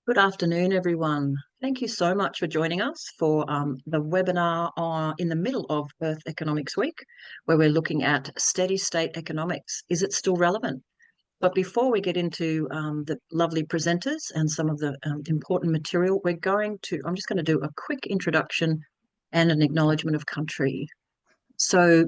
Good afternoon, everyone. Thank you so much for joining us for the webinar in the middle of Earth Economics Week, where we're looking at steady state economics. Is it still relevant? But before we get into the lovely presenters and some of the important material, I'm just going to do a quick introduction and an acknowledgement of country. So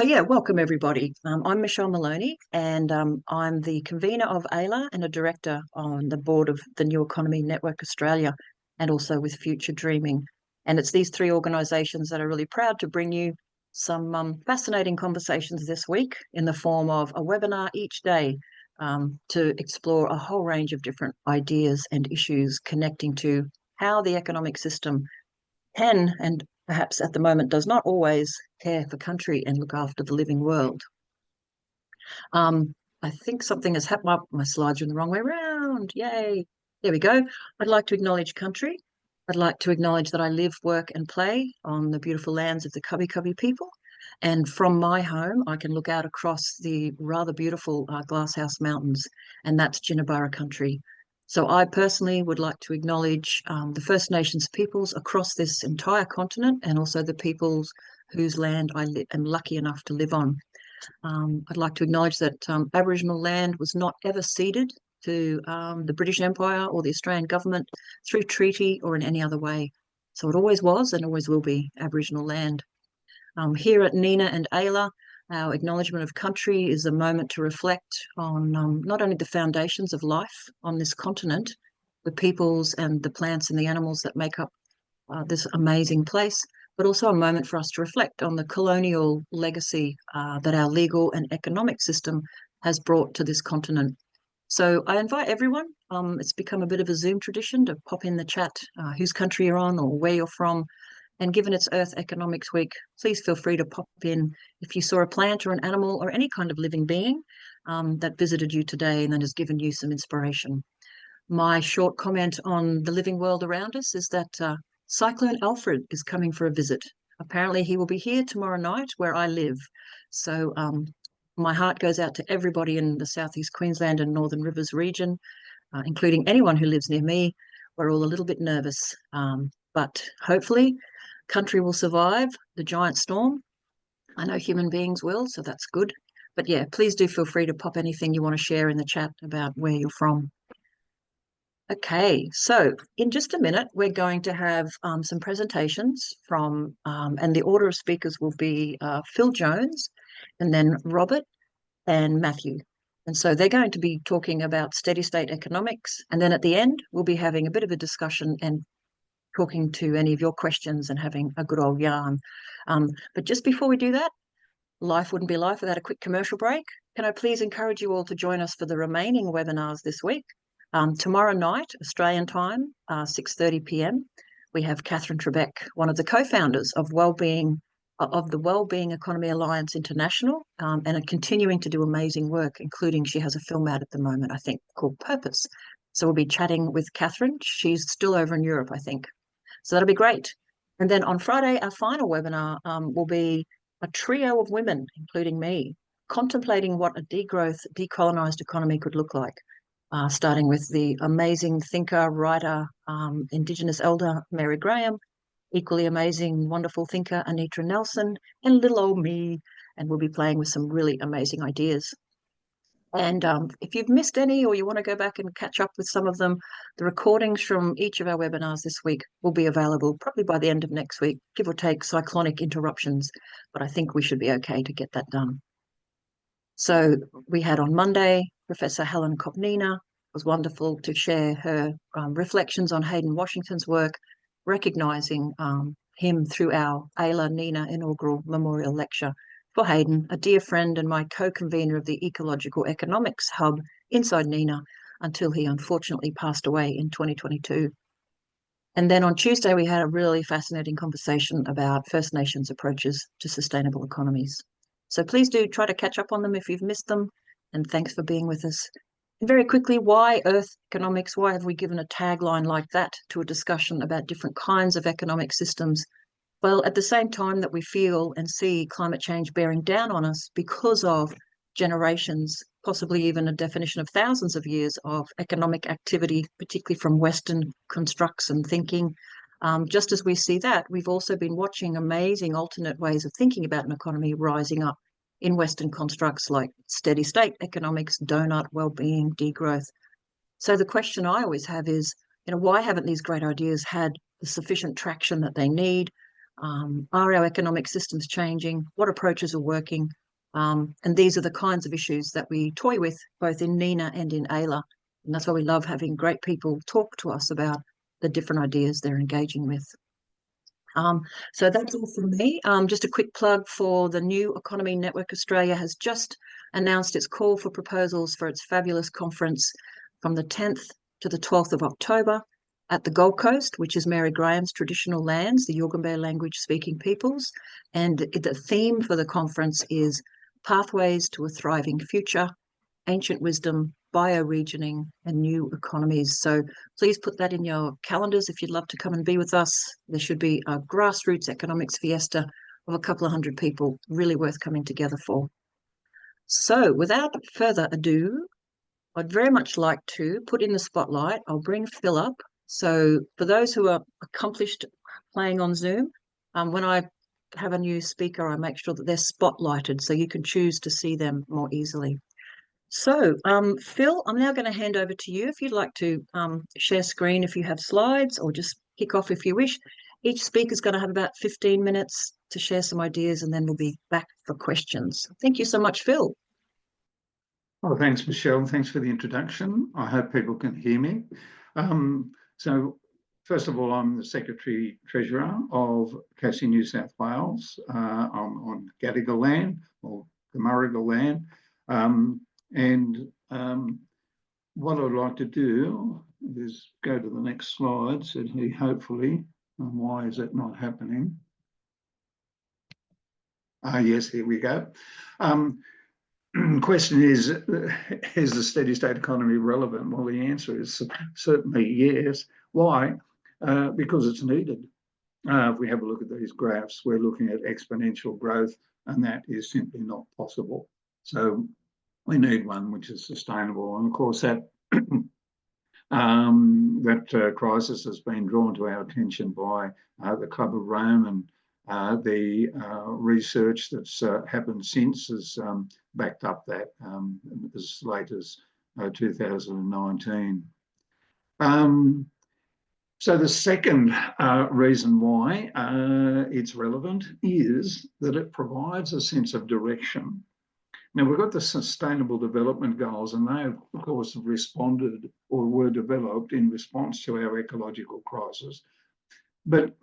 yeah, welcome everybody. I'm Michelle Maloney, and I'm the convener of AILA and a director on the board of the New Economy Network Australia, and also with Future Dreaming. And it's these three organisations that are really proud to bring you some fascinating conversations this week in the form of a webinar each day to explore a whole range of different ideas and issues connecting to how the economic system can, and perhaps at the moment does not always, care for country and look after the living world. I think something has happened. My slides are in the wrong way around. Yay. There we go. I'd like to acknowledge country. I'd like to acknowledge that I live, work and play on the beautiful lands of the Cubby Cubby people. And from my home, I can look out across the rather beautiful Glasshouse Mountains, and that's Jinnabara country. So I personally would like to acknowledge the First Nations peoples across this entire continent, and also the peoples whose land I am lucky enough to live on. I'd like to acknowledge that Aboriginal land was not ever ceded to the British Empire or the Australian government through treaty or in any other way. So it always was and always will be Aboriginal land. Here at NINA and AILA, our acknowledgement of country is a moment to reflect on not only the foundations of life on this continent, the peoples and the plants and the animals that make up this amazing place, but also a moment for us to reflect on the colonial legacy that our legal and economic system has brought to this continent. So I invite everyone, it's become a bit of a Zoom tradition to pop in the chat whose country you're on or where you're from. And given it's Earth Economics Week, please feel free to pop in if you saw a plant or an animal or any kind of living being that visited you today and that has given you some inspiration. My short comment on the living world around us is that Cyclone Alfred is coming for a visit. Apparently he will be here tomorrow night where I live. So my heart goes out to everybody in the Southeast Queensland and Northern Rivers region, including anyone who lives near me. We're all a little bit nervous, but hopefully country will survive the giant storm. I know human beings will, so that's good. But yeah, please do feel free to pop anything you want to share in the chat about where you're from. Okay, so in just a minute, we're going to have some presentations from, and the order of speakers will be Phil Jones, and then Robert and Matthew. And so they're going to be talking about steady state economics. And then at the end, we'll be having a bit of a discussion and talking to any of your questions and having a good old yarn. But just before we do that, life wouldn't be life without a quick commercial break. Can I please encourage you all to join us for the remaining webinars this week? Tomorrow night, Australian time, 6:30 p.m, we have Catherine Trebek, one of the co-founders of the Wellbeing Economy Alliance International, and are continuing to do amazing work, including she has a film out at the moment, I think, called Purpose. So we'll be chatting with Catherine. She's still over in Europe, I think. So that'll be great. And then on Friday, our final webinar will be a trio of women, including me, contemplating what a degrowth, decolonised economy could look like. Starting with the amazing thinker, writer, Indigenous elder, Mary Graham, equally amazing, wonderful thinker, Anitra Nelson, and little old me, and we'll be playing with some really amazing ideas. And if you've missed any or you want to go back and catch up with some of them, the recordings from each of our webinars this week will be available probably by the end of next week, give or take cyclonic interruptions, but I think we should be okay to get that done. So we had on Monday, Professor Helen Kopnina. It was wonderful to share her reflections on Hayden Washington's work, recognising him through our AILA NINA inaugural memorial lecture for Hayden, a dear friend and my co-convener of the Ecological Economics Hub inside NINA until he unfortunately passed away in 2022. And then on Tuesday, we had a really fascinating conversation about First Nations approaches to sustainable economies. So please do try to catch up on them if you've missed them, and thanks for being with us. And very quickly, why Earth economics? Why have we given a tagline like that to a discussion about different kinds of economic systems? Well, at the same time that we feel and see climate change bearing down on us because of generations possibly even a definition of thousands of years of economic activity, particularly from Western constructs and thinking. Just as we see that, we've also been watching amazing alternate ways of thinking about an economy rising up in Western constructs like steady state economics, Doughnut, well-being, degrowth. So the question I always have is, why haven't these great ideas had the sufficient traction that they need? Are our economic systems changing? What approaches are working? And these are the kinds of issues that we toy with, both in NINA and in AILA. And that's why we love having great people talk to us about the different ideas they're engaging with. So that's all from me. Just a quick plug for the New Economy Network Australia has just announced its call for proposals for its fabulous conference from the 10th to the 12th of October at the Gold Coast, which is Mary Graham's traditional lands, the Yugambeh language speaking peoples. And the theme for the conference is Pathways to a Thriving Future, Ancient Wisdom, Bioregioning and New Economies. So please put that in your calendars if you'd love to come and be with us. There should be a grassroots economics fiesta of a couple of hundred people, really worth coming together for. So without further ado, I'd very much like to put in the spotlight. I'll bring Phil up. So for those who are accomplished playing on Zoom, when I have a new speaker, I make sure that they're spotlighted so you can choose to see them more easily. So, Phil, I'm now going to hand over to you if you'd like to share screen if you have slides, or just kick off if you wish. Each speaker is going to have about 15 minutes to share some ideas, and then we'll be back for questions. Thank you so much, Phil. Oh, thanks, Michelle. Thanks for the introduction. I hope people can hear me. So, first of all, I'm the Secretary-Treasurer of CASSE New South Wales. I'm on Gadigal land, or Camaragal land. What I'd like to do is go to the next slide, said he, hopefully. Why is that not happening? Yes, here we go. Question is the steady state economy relevant? Well, the answer is certainly yes. Why? Because it's needed. If we have a look at these graphs, we're looking at exponential growth, and that is simply not possible. So we need one which is sustainable. And of course, that crisis has been drawn to our attention by the Club of Rome, and the research that's happened since has backed up that as late as 2019. So the second reason why it's relevant is that it provides a sense of direction. Now, we've got the Sustainable Development Goals, and they, of course, have responded or were developed in response to our ecological crisis. But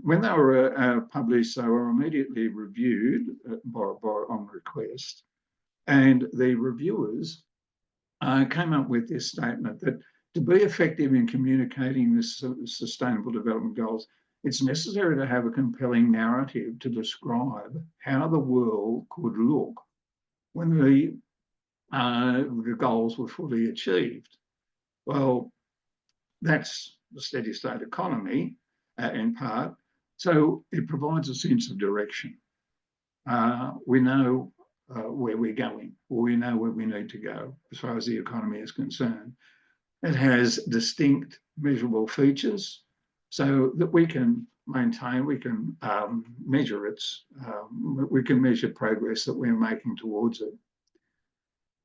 when they were published, they were immediately reviewed on request. And the reviewers came up with this statement that to be effective in communicating the Sustainable Development Goals, it's necessary to have a compelling narrative to describe how the world could look when the goals were fully achieved. Well, that's the steady state economy in part. So it provides a sense of direction. We know where we're going, or we know where we need to go as far as the economy is concerned. It has distinct measurable features so that we can maintain, we can measure its, we can measure progress that we're making towards it.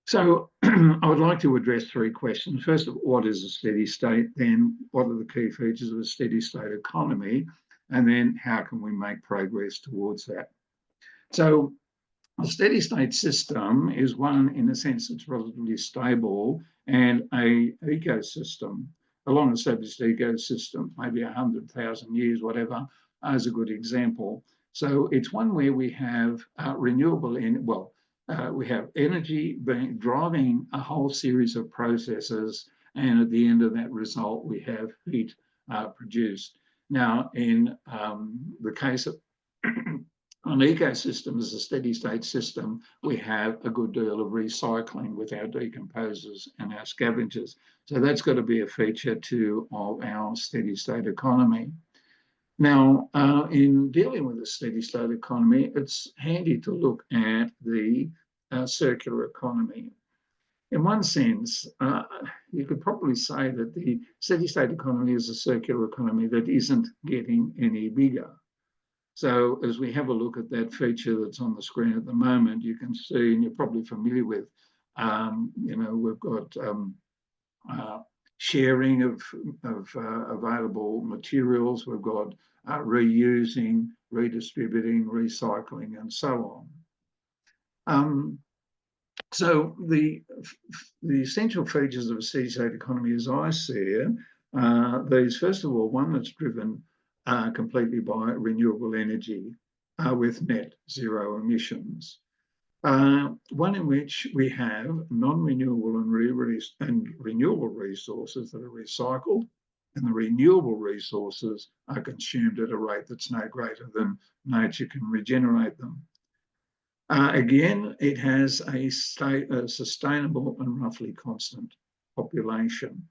So I would like to address three questions. First of all, what is a steady state? Then what are the key features of a steady state economy? And then how can we make progress towards that? So a steady state system is one, in a sense, that's relatively stable, and an ecosystem, a long-established ecosystem, maybe 100,000 years, whatever, as a good example. So it's one where we have renewable, we have energy driving a whole series of processes, and at the end of that result, we have heat produced. Now, in the case of an ecosystem as a steady state system, we have a good deal of recycling with our decomposers and our scavengers. So that's got to be a feature too of our steady state economy. Now, in dealing with a steady state economy, it's handy to look at the circular economy. In one sense, you could probably say that the steady-state economy is a circular economy that isn't getting any bigger. So as we have a look at that feature that's on the screen at the moment, you can see, and you're probably familiar with, we've got sharing of available materials, we've got reusing, redistributing, recycling, and so on. So the essential features of a steady-state economy, as I see it, these, first of all, one that's driven completely by renewable energy with net zero emissions. One in which we have non-renewable and renewable resources that are recycled, and the renewable resources are consumed at a rate that's no greater than nature can regenerate them. Again, it has a sustainable and roughly constant population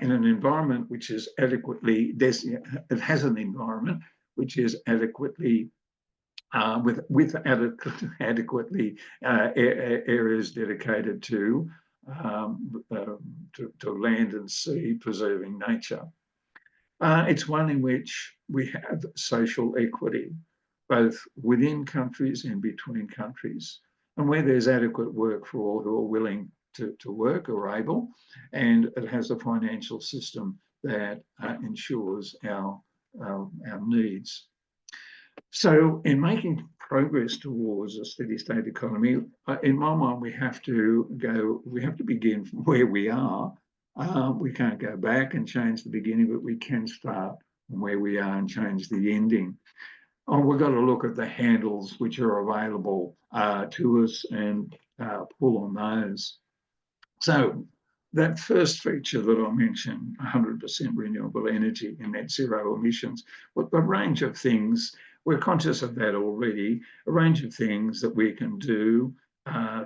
in an environment which is adequately, it has an environment which is adequately, with adequately areas dedicated to land and sea, preserving nature. It's one in which we have social equity, both within countries and between countries, and where there's adequate work for all who are willing to work or able, and it has a financial system that ensures our needs. So in making progress towards a steady state economy, in my mind, we have to begin from where we are. We can't go back and change the beginning, but we can start from where we are and change the ending. We've got to look at the handles which are available to us and pull on those. So that first feature that I mentioned, 100% renewable energy and net zero emissions, what a range of things, we're conscious of that already, a range of things that we can do,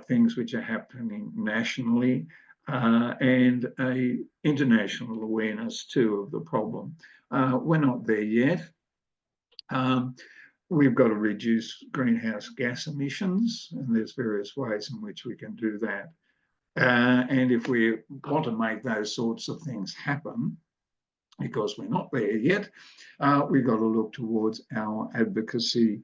things which are happening nationally, and an international awareness too of the problem. We're not there yet. We've got to reduce greenhouse gas emissions, and there's various ways in which we can do that. And if we want to make those sorts of things happen, because we're not there yet, we've got to look towards our advocacy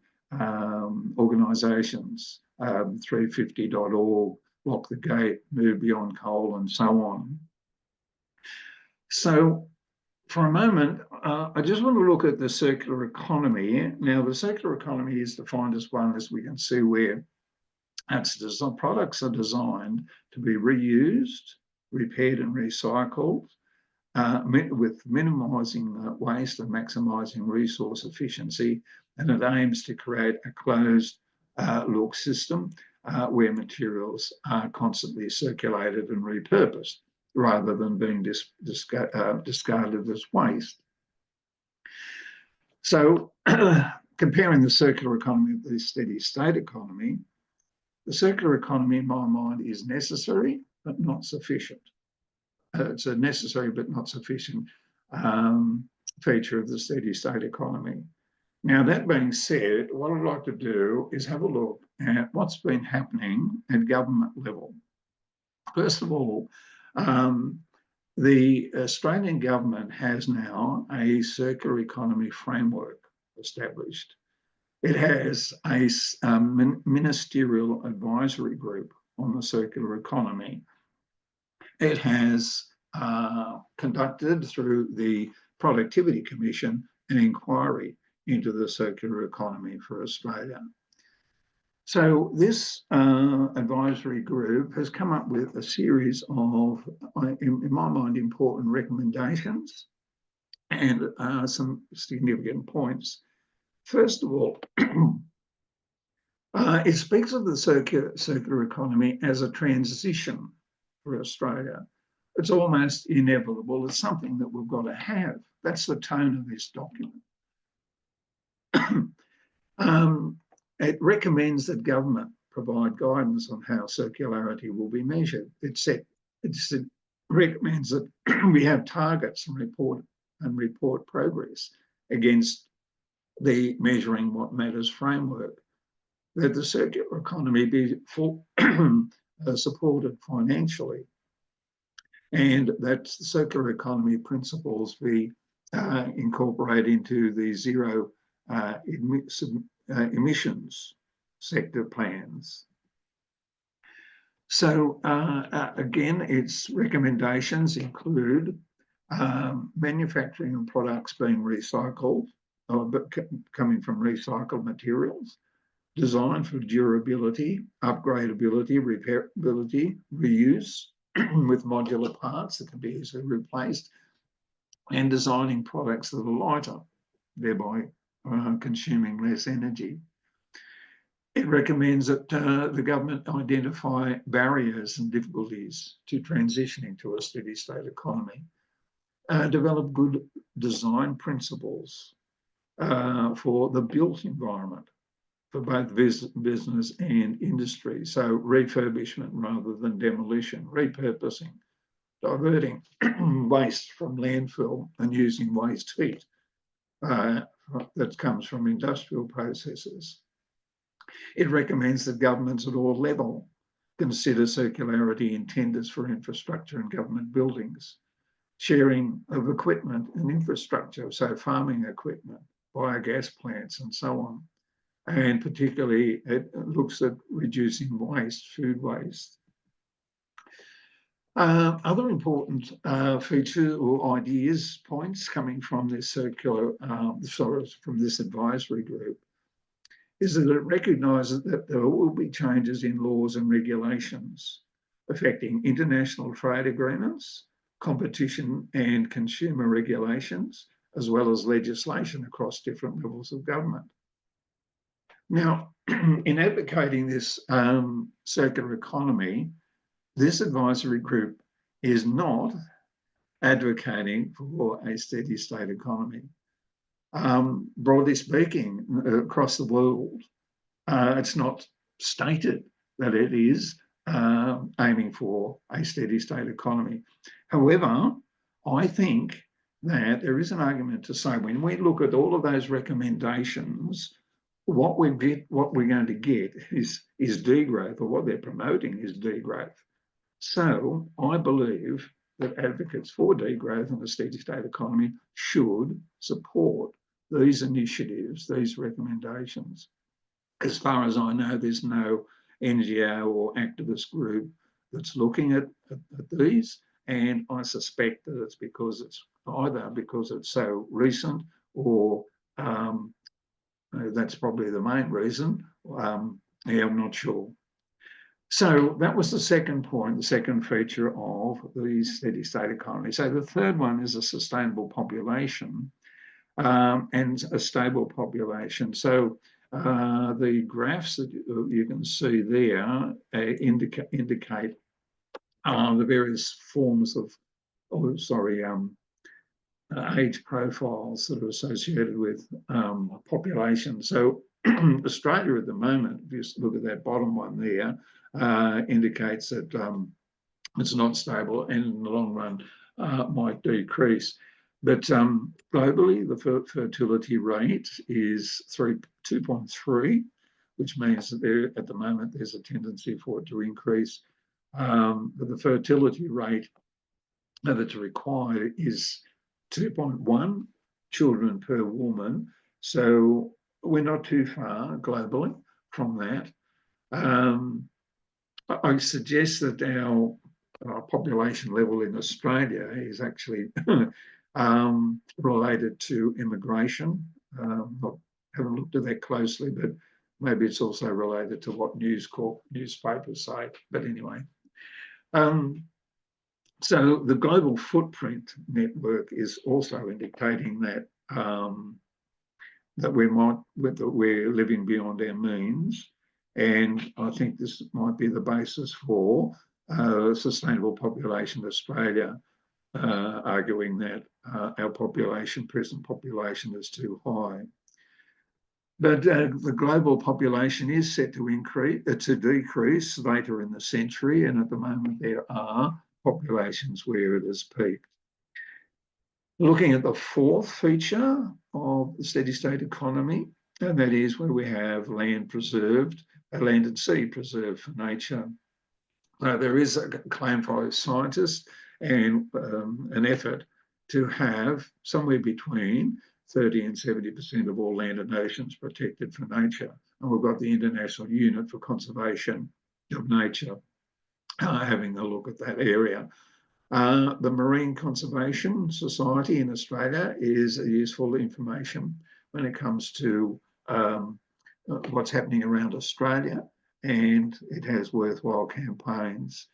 organisations, 350.org, Block the Gate, Move Beyond Coal, and so on. So for a moment, I just want to look at the circular economy. Now, the circular economy is defined as one, as we can see, where products are designed to be reused, repaired and recycled, with minimising waste and maximising resource efficiency, and it aims to create a closed look system where materials are constantly circulated and repurposed, rather than being discarded as waste. So comparing the circular economy with the steady state economy, the circular economy, in my mind, is necessary but not sufficient. It's a necessary but not sufficient feature of the steady state economy. Now, that being said, what I'd like to do is have a look at what's been happening at government level. First of all, the Australian government has now a circular economy framework established. It has a ministerial advisory group on the circular economy. It has conducted, through the Productivity Commission, an inquiry into the circular economy for Australia. So this advisory group has come up with a series of, in my mind, important recommendations and some significant points. First of all, it speaks of the circular economy as a transition for Australia. It's almost inevitable. It's something that we've got to have. That's the tone of this document. It recommends that government provide guidance on how circularity will be measured. It recommends that we have targets and report progress against the Measuring What Matters framework, that the circular economy be supported financially. And that's the circular economy principles we incorporate into the zero emissions sector plans. So again, its recommendations include manufacturing and products being recycled, but coming from recycled materials, design for durability, upgradability, repairability, reuse with modular parts that can be easily replaced, and designing products that are lighter, thereby consuming less energy. It recommends that the government identify barriers and difficulties to transitioning to a steady state economy, develop good design principles for the built environment for both business and industry. So refurbishment rather than demolition, repurposing, diverting waste from landfill and using waste heat that comes from industrial processes. It recommends that governments at all levels consider circularity in tenders for infrastructure and government buildings, sharing of equipment and infrastructure, so farming equipment, biogas plants and so on. And particularly it looks at reducing waste, food waste. Other important features or ideas, points coming from this from this advisory group is that it recognises that there will be changes in laws and regulations affecting international trade agreements, competition and consumer regulations, as well as legislation across different levels of government. Now, in advocating this circular economy, this advisory group is not advocating for a steady state economy. Broadly speaking, across the world, it's not stated that it is aiming for a steady state economy. However, I think that there is an argument to say when we look at all of those recommendations, what we're going to get is degrowth, or what they're promoting is degrowth. So I believe that advocates for degrowth and a steady state economy should support these initiatives, these recommendations. As far as I know, there's no NGO or activist group that's looking at these, and I suspect that it's because it's either because it's so recent, or that's probably the main reason. I'm not sure. So that was the second point, the second feature of the steady state economy. So the third one is a sustainable population and a stable population. So the graphs that you can see there indicate the various forms of, age profiles that are associated with population. So Australia at the moment, if you look at that bottom one there, indicates that it's not stable and in the long run might decrease. But globally, the fertility rate is 2.3, which means that at the moment there's a tendency for it to increase. But the fertility rate that's required is 2.1 children per woman. So we're not too far globally from that. I suggest that our population level in Australia is actually related to immigration. Haven't looked at that closely, but maybe it's also related to what newspapers say. But anyway, so the global footprint network is also indicating that that we're living beyond our means, and I think this might be the basis for Sustainable Population Australia arguing that our present population is too high. But the global population is set to decrease later in the century, and at the moment there are populations where it has peaked. Looking at the fourth feature of the steady state economy, and that is where we have land and sea preserved for nature. There is a claim by scientists and an effort to have somewhere between 30 and 70% of all land and oceans protected for nature. And we've got the International Unit for Conservation of Nature having a look at that area. The Marine Conservation Society in Australia is useful information when it comes to what's happening around Australia, and it has worthwhile campaigns.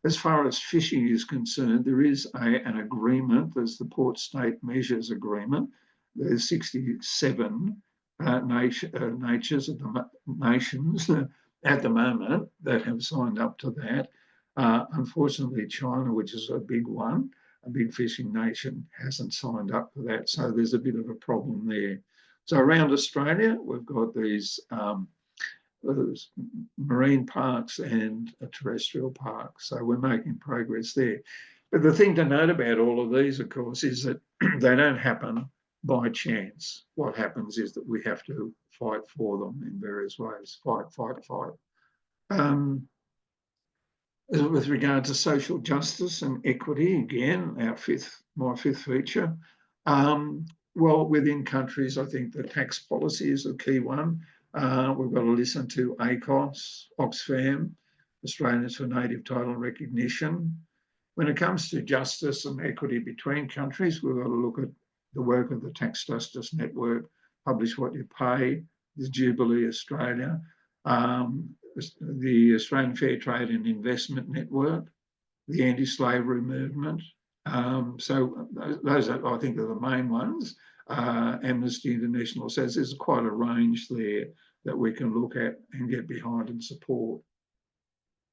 As far as fishing is concerned, there is an agreement. There's the Port State Measures Agreement. There's 67 nations at the moment that have signed up to that. Unfortunately, China, which is a big one, a big fishing nation, hasn't signed up to that. So there's a bit of a problem there. So around Australia, we've got these marine parks and terrestrial parks. So we're making progress there. But the thing to note about all of these, of course, is that they don't happen by chance. What happens is that we have to fight for them in various ways. Fight. With regard to social justice and equity, again, my fifth feature. Well, within countries, I think the tax policy is a key one. We've got to listen to ACOS, Oxfam, Australians for Native Title Recognition. When it comes to justice and equity between countries, we've got to look at the work of the Tax Justice Network, Publish What You Pay, there's Jubilee Australia, the Australian Fair Trade and Investment Network, the anti-slavery movement. So those are, I think, are the main ones. Amnesty International says there's quite a range there that we can look at and get behind and support.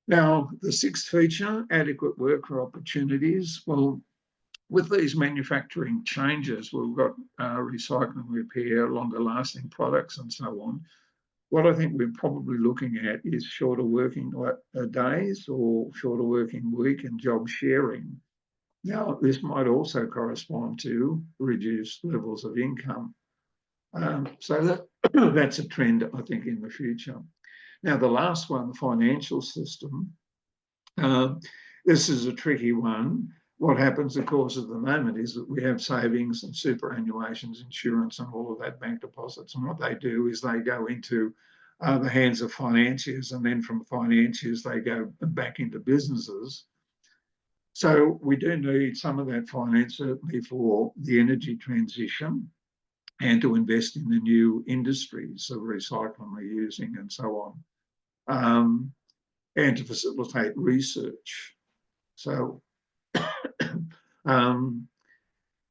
Now, the sixth feature, adequate worker opportunities. Well, with these manufacturing changes, we've got recycling, repair, longer lasting products and so on. What I think we're probably looking at is shorter working days or shorter working week and job sharing. Now, this might also correspond to reduced levels of income. So that's a trend, I think, in the future. Now, the last one, the financial system. This is a tricky one. What happens, of course, at the moment is that we have savings and superannuations, insurance and all of that, bank deposits. And what they do is they go into the hands of financiers, and then from financiers, they go back into businesses. So we do need some of that finance, certainly for the energy transition and to invest in the new industries of recycling, reusing and so on, and to facilitate research. So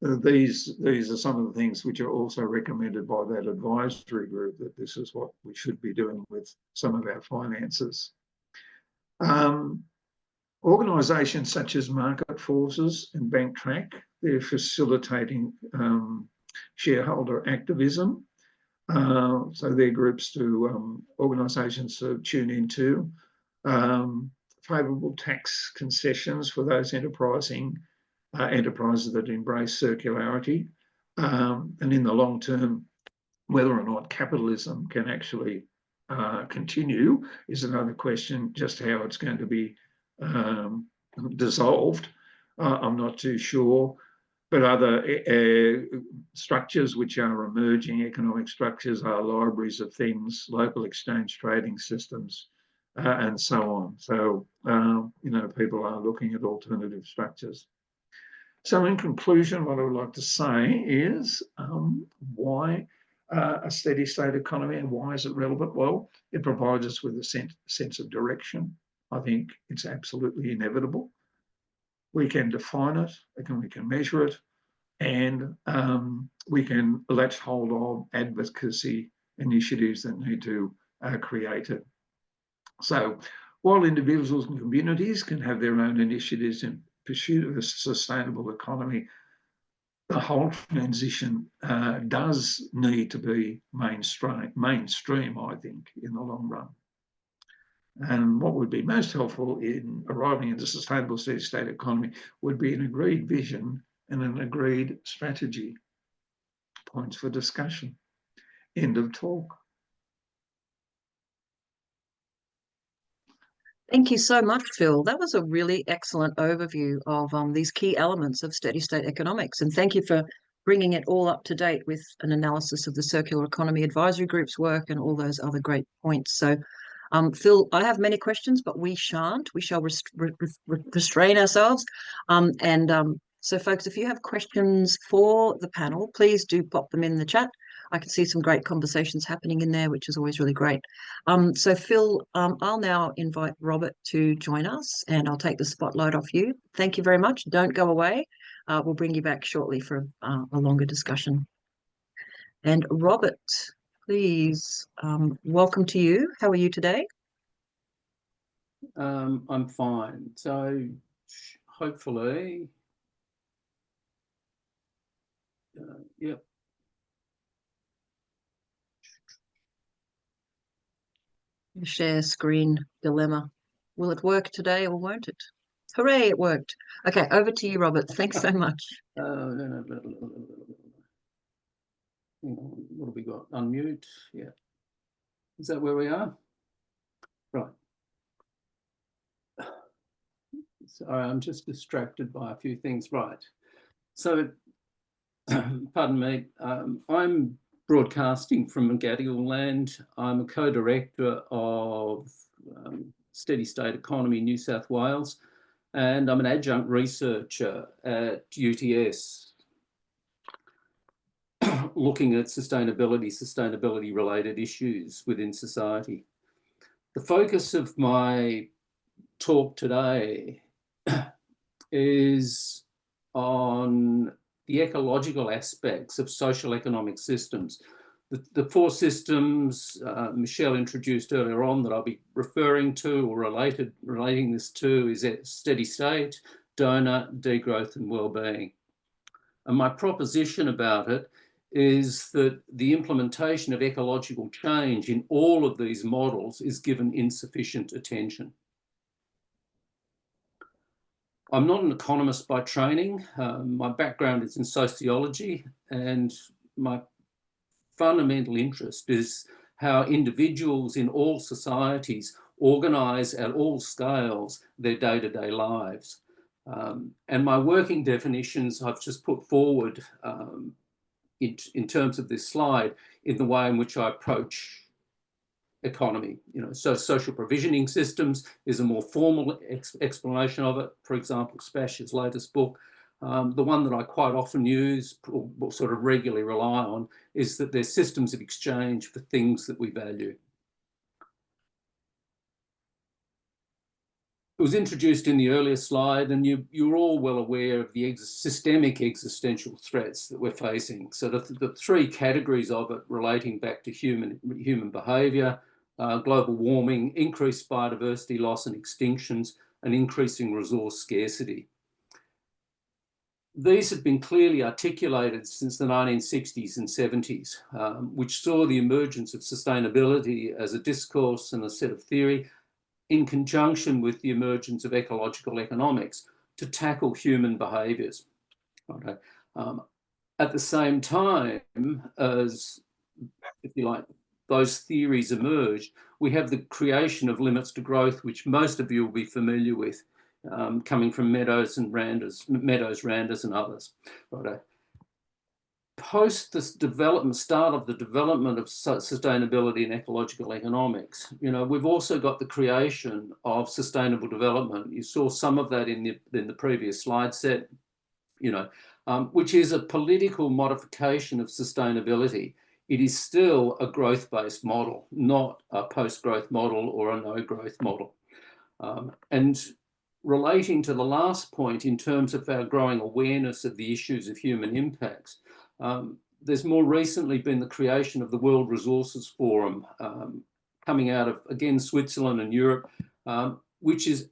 these are some of the things which are also recommended by that advisory group, that this is what we should be doing with some of our finances. Organisations such as Market Forces and BankTrack, they're facilitating shareholder activism. So they're groups to organisations to tune into. Favourable tax concessions for those enterprises that embrace circularity. And in the long term, whether or not capitalism can actually continue is another question. Just how it's going to be dissolved, I'm not too sure. But other structures which are emerging, economic structures, are libraries of things, local exchange trading systems, and so on. So, people are looking at alternative structures. So in conclusion, what I would like to say is why a steady state economy and why is it relevant? Well, it provides us with a sense of direction. I think it's absolutely inevitable. We can define it, we can measure it, and we can latch hold of advocacy initiatives that need to create it. So while individuals and communities can have their own initiatives in pursuit of a sustainable economy, the whole transition does need to be mainstream, I think, in the long run. And what would be most helpful in arriving at a sustainable steady state economy would be an agreed vision and an agreed strategy. Points for discussion. End of talk. Thank you so much, Phil. That was a really excellent overview of these key elements of steady state economics. And thank you for bringing it all up to date with an analysis of the Circular Economy Advisory Group's work and all those other great points. So, Phil, I have many questions, but we shan't. We shall restrain ourselves. So, folks, if you have questions for the panel, please do pop them in the chat. I can see some great conversations happening in there, which is always really great. So Phil, I'll now invite Robert to join us and I'll take the spotlight off you. Thank you very much. Don't go away. We'll bring you back shortly for a longer discussion. And Robert, please, welcome to you. How are you today? I'm fine. So hopefully, yep. Share screen dilemma. Will it work today or won't it? Hooray, it worked. Okay, over to you, Robert. Thanks so much. No. What have we got? Unmute. Yeah. Is that where we are? Right. Sorry, I'm just distracted by a few things. Right. So, pardon me. I'm broadcasting from Gadigal land. I'm a co-director of Steady State Economy New South Wales, and I'm an adjunct researcher at UTS, looking at sustainability related issues within society. The focus of my talk today is on the ecological aspects of social economic systems. The four systems Michelle introduced earlier on that I'll be referring to or relating this to is steady state, Doughnut, degrowth and wellbeing. And my proposition about it is that the implementation of ecological change in all of these models is given insufficient attention. I'm not an economist by training. My background is in sociology, and my fundamental interest is how individuals in all societies organise at all scales their day-to-day lives. And my working definitions I've just put forward in terms of this slide in the way in which I approach economy. So social provisioning systems is a more formal explanation of it. For example, Spash's latest book. The one that I quite often use or sort of regularly rely on is that they're systems of exchange for things that we value. It was introduced in the earlier slide, and you're all well aware of the systemic existential threats that we're facing. So the three categories of it relating back to human behaviour, global warming, increased biodiversity loss and extinctions, and increasing resource scarcity. These have been clearly articulated since the 1960s and 70s, which saw the emergence of sustainability as a discourse and a set of theory in conjunction with the emergence of ecological economics to tackle human behaviours. Okay. At the same time as, if you like, those theories emerged, we have the creation of limits to growth, which most of you will be familiar with, coming from Meadows, Randers and others. Right. Post this start of the development of sustainability and ecological economics, we've also got the creation of sustainable development. You saw some of that in the previous slide set, which is a political modification of sustainability. It is still a growth-based model, not a post-growth model or a no-growth model. And relating to the last point in terms of our growing awareness of the issues of human impacts, there's more recently been the creation of the World Resources Forum, coming out of, again, Switzerland and Europe, which is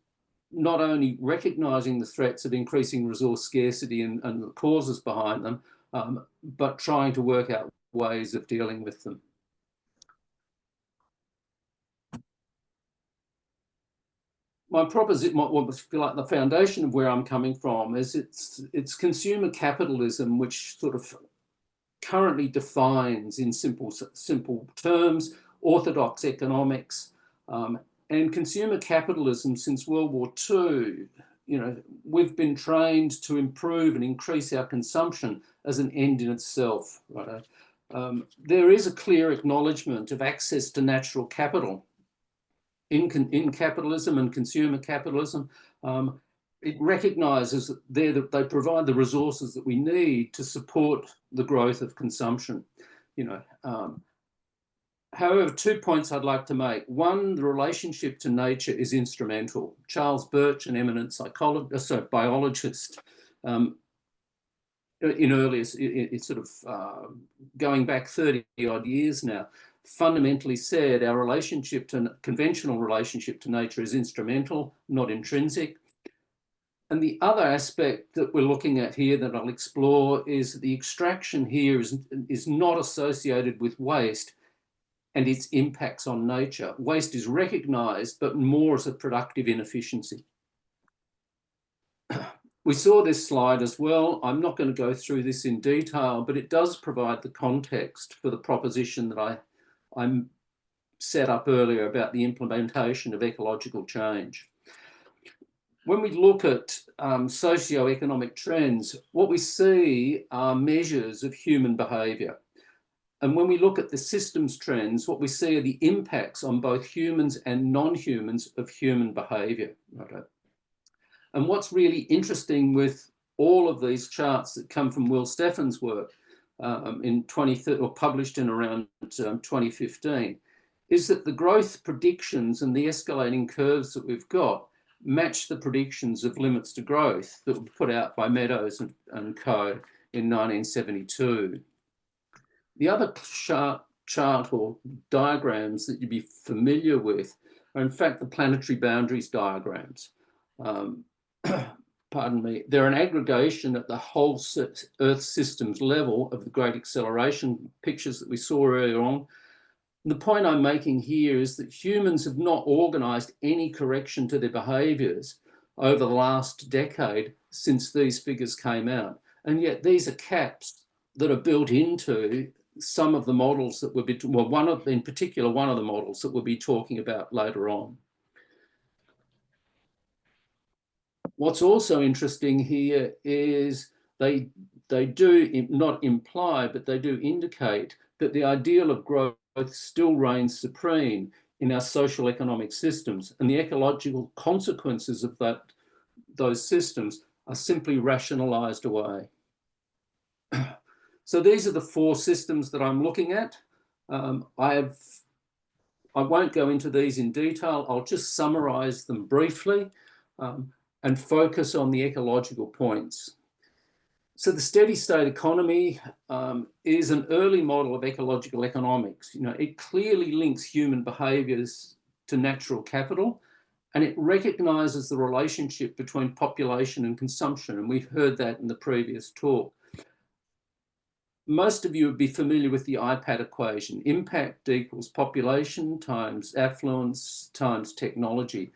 not only recognising the threats of increasing resource scarcity and the causes behind them, but trying to work out ways of dealing with them. My proposition, what feel like the foundation of where I'm coming from, is it's consumer capitalism, which sort of currently defines in simple terms orthodox economics, And consumer capitalism since World War II, we've been trained to improve and increase our consumption as an end in itself. Right? There is a clear acknowledgement of access to natural capital in capitalism and consumer capitalism. It recognises that they provide the resources that we need to support the growth of consumption. However, 2 points I'd like to make. One, the relationship to nature is instrumental. Charles Birch, an eminent biologist, going back 30 odd years now, fundamentally said our conventional relationship to nature is instrumental, not intrinsic. And the other aspect that we're looking at here that I'll explore is that the extraction here is not associated with waste and its impacts on nature. Waste is recognised, but more as a productive inefficiency. We saw this slide as well. I'm not going to go through this in detail, but it does provide the context for the proposition that I set up earlier about the implementation of ecological change. When we look at socio-economic trends, what we see are measures of human behaviour. And when we look at the systems trends, what we see are the impacts on both humans and non-humans of human behaviour. Right? And what's really interesting with all of these charts that come from Will Stephen's work published in around 2015, is that the growth predictions and the escalating curves that we've got match the predictions of limits to growth that were put out by Meadows and co. in 1972. The other chart or diagrams that you'd be familiar with are in fact the planetary boundaries diagrams. Pardon me, they're an aggregation at the whole Earth system's level of the great acceleration pictures that we saw earlier on. And the point I'm making here is that humans have not organised any correction to their behaviours over the last decade since these figures came out. And yet these are caps that are built into some of the models that we'll be, in particular, one of the models that we'll be talking about later on. What's also interesting here is they do not imply, but they do indicate that the ideal of growth still reigns supreme in our social economic systems, and the ecological consequences of those systems are simply rationalised away. So these are the four systems that I'm looking at. I won't go into these in detail. I'll just summarise them briefly and focus on the ecological points. So the steady state economy is an early model of ecological economics. It clearly links human behaviours to natural capital, and it recognises the relationship between population and consumption. And we've heard that in the previous talk. Most of you would be familiar with the IPAT equation. Impact equals population times affluence times technology.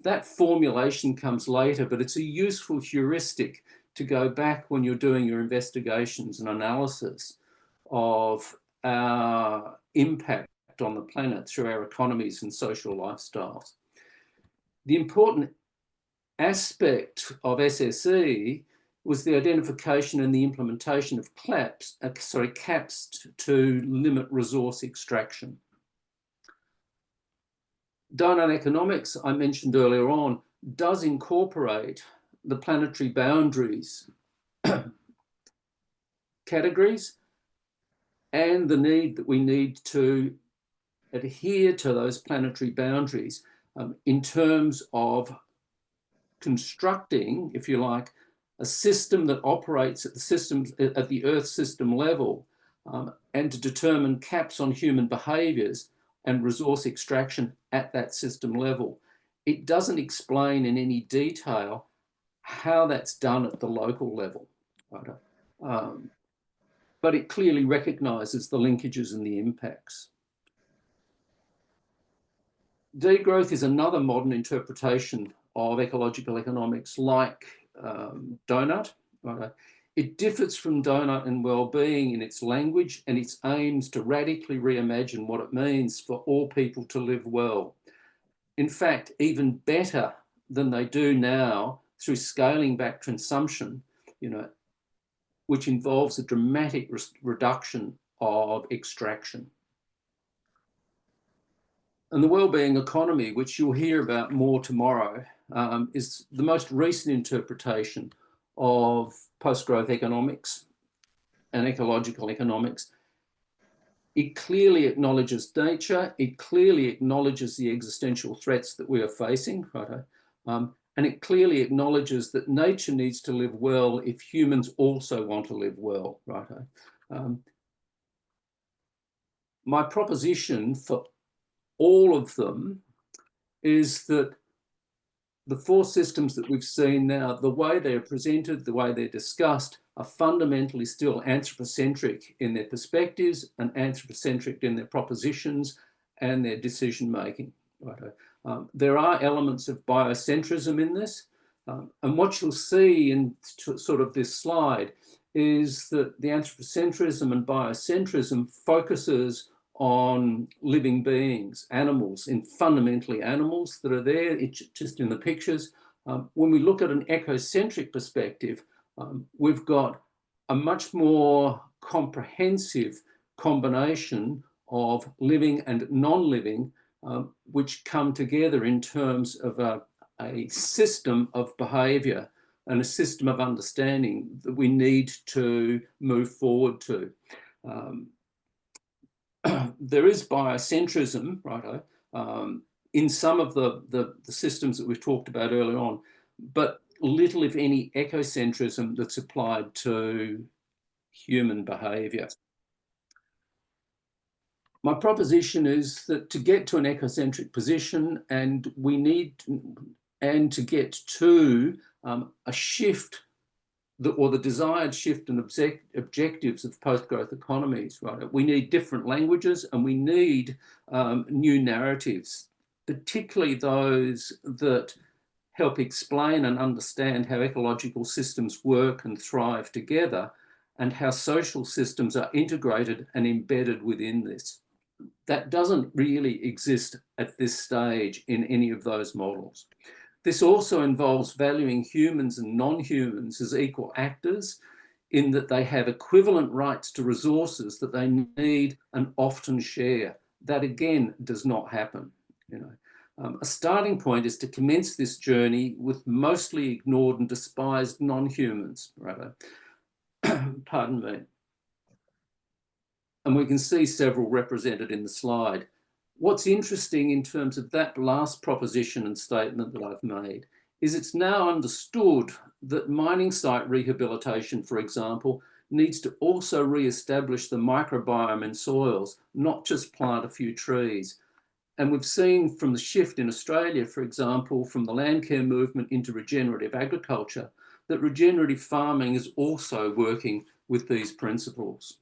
That formulation comes later, but it's a useful heuristic to go back when you're doing your investigations and analysis of our impact on the planet through our economies and social lifestyles. The important aspect of SSE was the identification and the implementation of caps to limit resource extraction. Doughnut economics, I mentioned earlier on, does incorporate the planetary boundaries categories and the need that we need to adhere to those planetary boundaries in terms of constructing, if you like, a system that operates at the Earth system level and to determine caps on human behaviours and resource extraction at that system level. It doesn't explain in any detail how that's done at the local level, right? But it clearly recognises the linkages and the impacts. Degrowth is another modern interpretation of ecological economics like Doughnut. Right? It differs from Doughnut and Wellbeing in its language and its aims to radically reimagine what it means for all people to live well. in fact, even better than they do now through scaling back consumption, which involves a dramatic reduction of extraction. And the wellbeing economy, which you'll hear about more tomorrow, is the most recent interpretation of post-growth economics and ecological economics. It clearly acknowledges nature, it clearly acknowledges the existential threats that we are facing, right? And it clearly acknowledges that nature needs to live well if humans also want to live well, right? My proposition for all of them is that the four systems that we've seen now, the way they're presented, the way they're discussed, are fundamentally still anthropocentric in their perspectives and anthropocentric in their propositions and their decision making. Right? There are elements of biocentrism in this, and what you'll see in sort of this slide is that the anthropocentrism and biocentrism focuses on living beings, animals, in fundamentally animals that are there, it's just in the pictures. When we look at an ecocentric perspective, we've got a much more comprehensive combination of living and non-living, which come together in terms of a system of behaviour and a system of understanding that we need to move forward to. There is biocentrism, right, in some of the systems that we've talked about earlier on, but little, if any, ecocentrism that's applied to human behaviour. My proposition is that to get to an ecocentric position, and to get to a shift, or the desired shift in objectives of post-growth economies, right? We need different languages and we need new narratives, particularly those that help explain and understand how ecological systems work and thrive together and how social systems are integrated and embedded within this. That doesn't really exist at this stage in any of those models. This also involves valuing humans and non-humans as equal actors, in that they have equivalent rights to resources that they need and often share. That again does not happen. A starting point is to commence this journey with mostly ignored and despised non-humans, right? Pardon me. And we can see several represented in the slide. What's interesting in terms of that last proposition and statement that I've made is it's now understood that mining site rehabilitation, for example, needs to also re-establish the microbiome in soils, not just plant a few trees. And we've seen from the shift in Australia, for example, from the land care movement into regenerative agriculture, that regenerative farming is also working with these principles.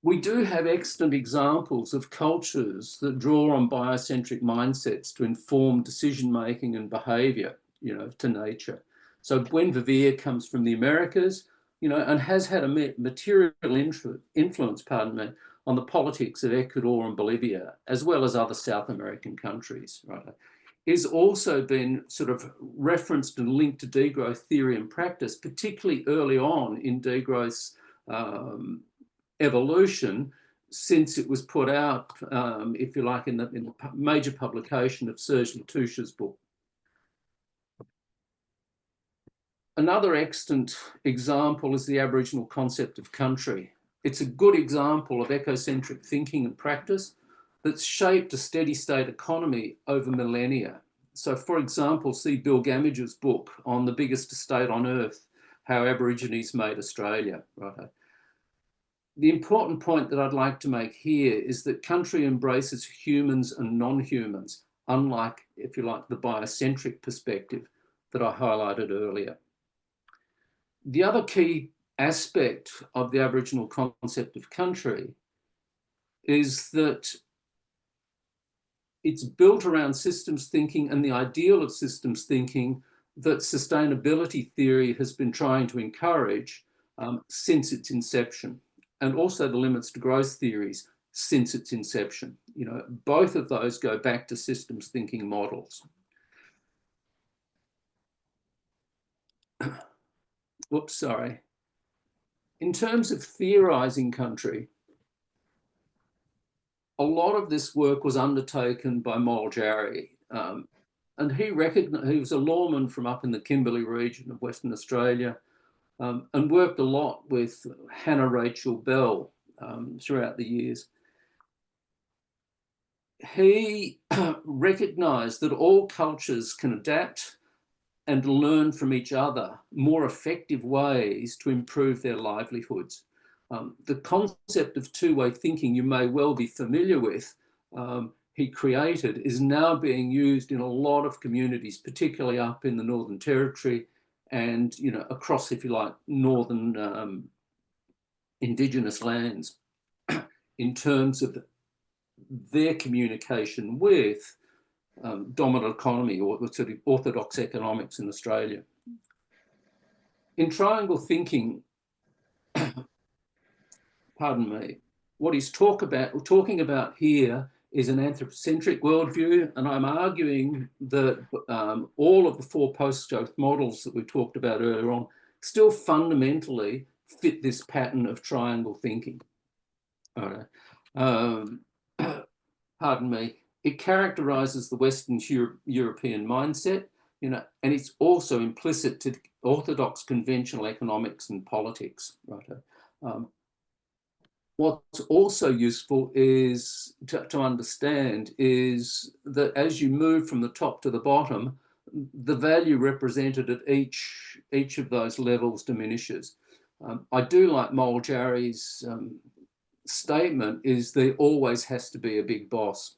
We do have excellent examples of cultures that draw on biocentric mindsets to inform decision-making and behaviour, to nature. So Buen Vivir comes from the Americas, and has had a material influence, on the politics of Ecuador and Bolivia, as well as other South American countries, right? It's also been sort of referenced and linked to degrowth theory and practice, particularly early on in degrowth's evolution, since it was put out, if you like, in the major publication of Serge Latouche's book. Another extant example is the Aboriginal concept of country. It's a good example of ecocentric thinking and practice that's shaped a steady state economy over millennia. So, for example, see Bill Gamage's book on the biggest estate on earth, How Aborigines Made Australia, right? The important point that I'd like to make here is that country embraces humans and non-humans, unlike, if you like, the biocentric perspective that I highlighted earlier. The other key aspect of the Aboriginal concept of country is that it's built around systems thinking and the ideal of systems thinking that sustainability theory has been trying to encourage since its inception, and also the limits to growth theories since its inception. You know, both of those go back to systems thinking models. Whoops, sorry. In terms of theorizing country, a lot of this work was undertaken by Maloney, and he was a lawman from up in the Kimberley region of Western Australia, and worked a lot with Hannah Rachel Bell throughout the years. He recognised that all cultures can adapt and learn from each other more effective ways to improve their livelihoods. The concept of two-way thinking you may well be familiar with, he created, is now being used in a lot of communities, particularly up in the Northern Territory and, you know, across, if you like, northern Indigenous lands in terms of their communication with dominant economy or sort of orthodox economics in Australia. In triangle thinking, pardon me, what he's talking about here is an anthropocentric worldview, and I'm arguing that all of the four post-growth models that we talked about earlier on still fundamentally fit this pattern of triangle thinking. All right. Pardon me. It characterises the Western European mindset, you know, and it's also implicit to orthodox conventional economics and politics. Right. What's also useful is to understand is that as you move from the top to the bottom, the value represented at each of those levels diminishes. I do like Maloney's statement is there always has to be a big boss.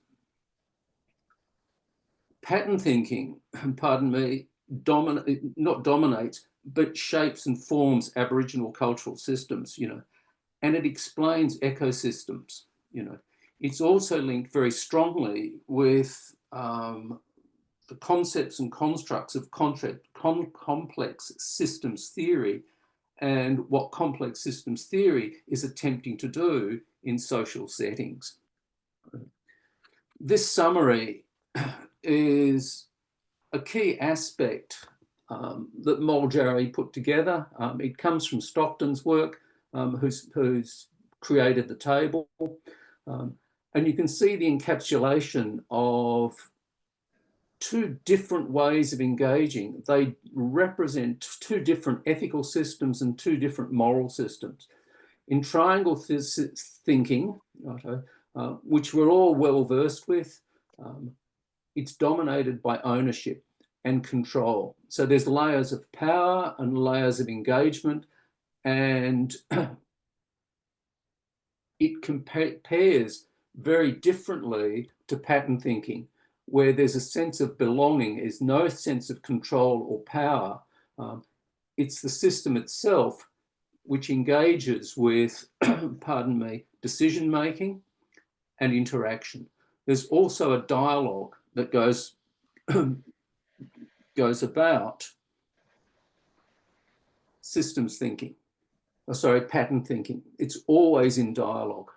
Pattern thinking, pardon me, not dominates, but shapes and forms Aboriginal cultural systems, you know, and it explains ecosystems, you know. It's also linked very strongly with the concepts and constructs of complex systems theory and what complex systems theory is attempting to do in social settings. This summary is a key aspect that Maloney put together. It comes from Stockton's work, who's created the table. And you can see the encapsulation of two different ways of engaging. They represent two different ethical systems and two different moral systems. In triangle thinking, which we're all well versed with, it's dominated by ownership and control. So there's layers of power and layers of engagement, and it compares very differently to pattern thinking, where there's a sense of belonging, is no sense of control or power. It's the system itself which engages with, pardon me, decision-making and interaction. There's also a dialogue that goes about systems thinking, pattern thinking. It's always in dialogue.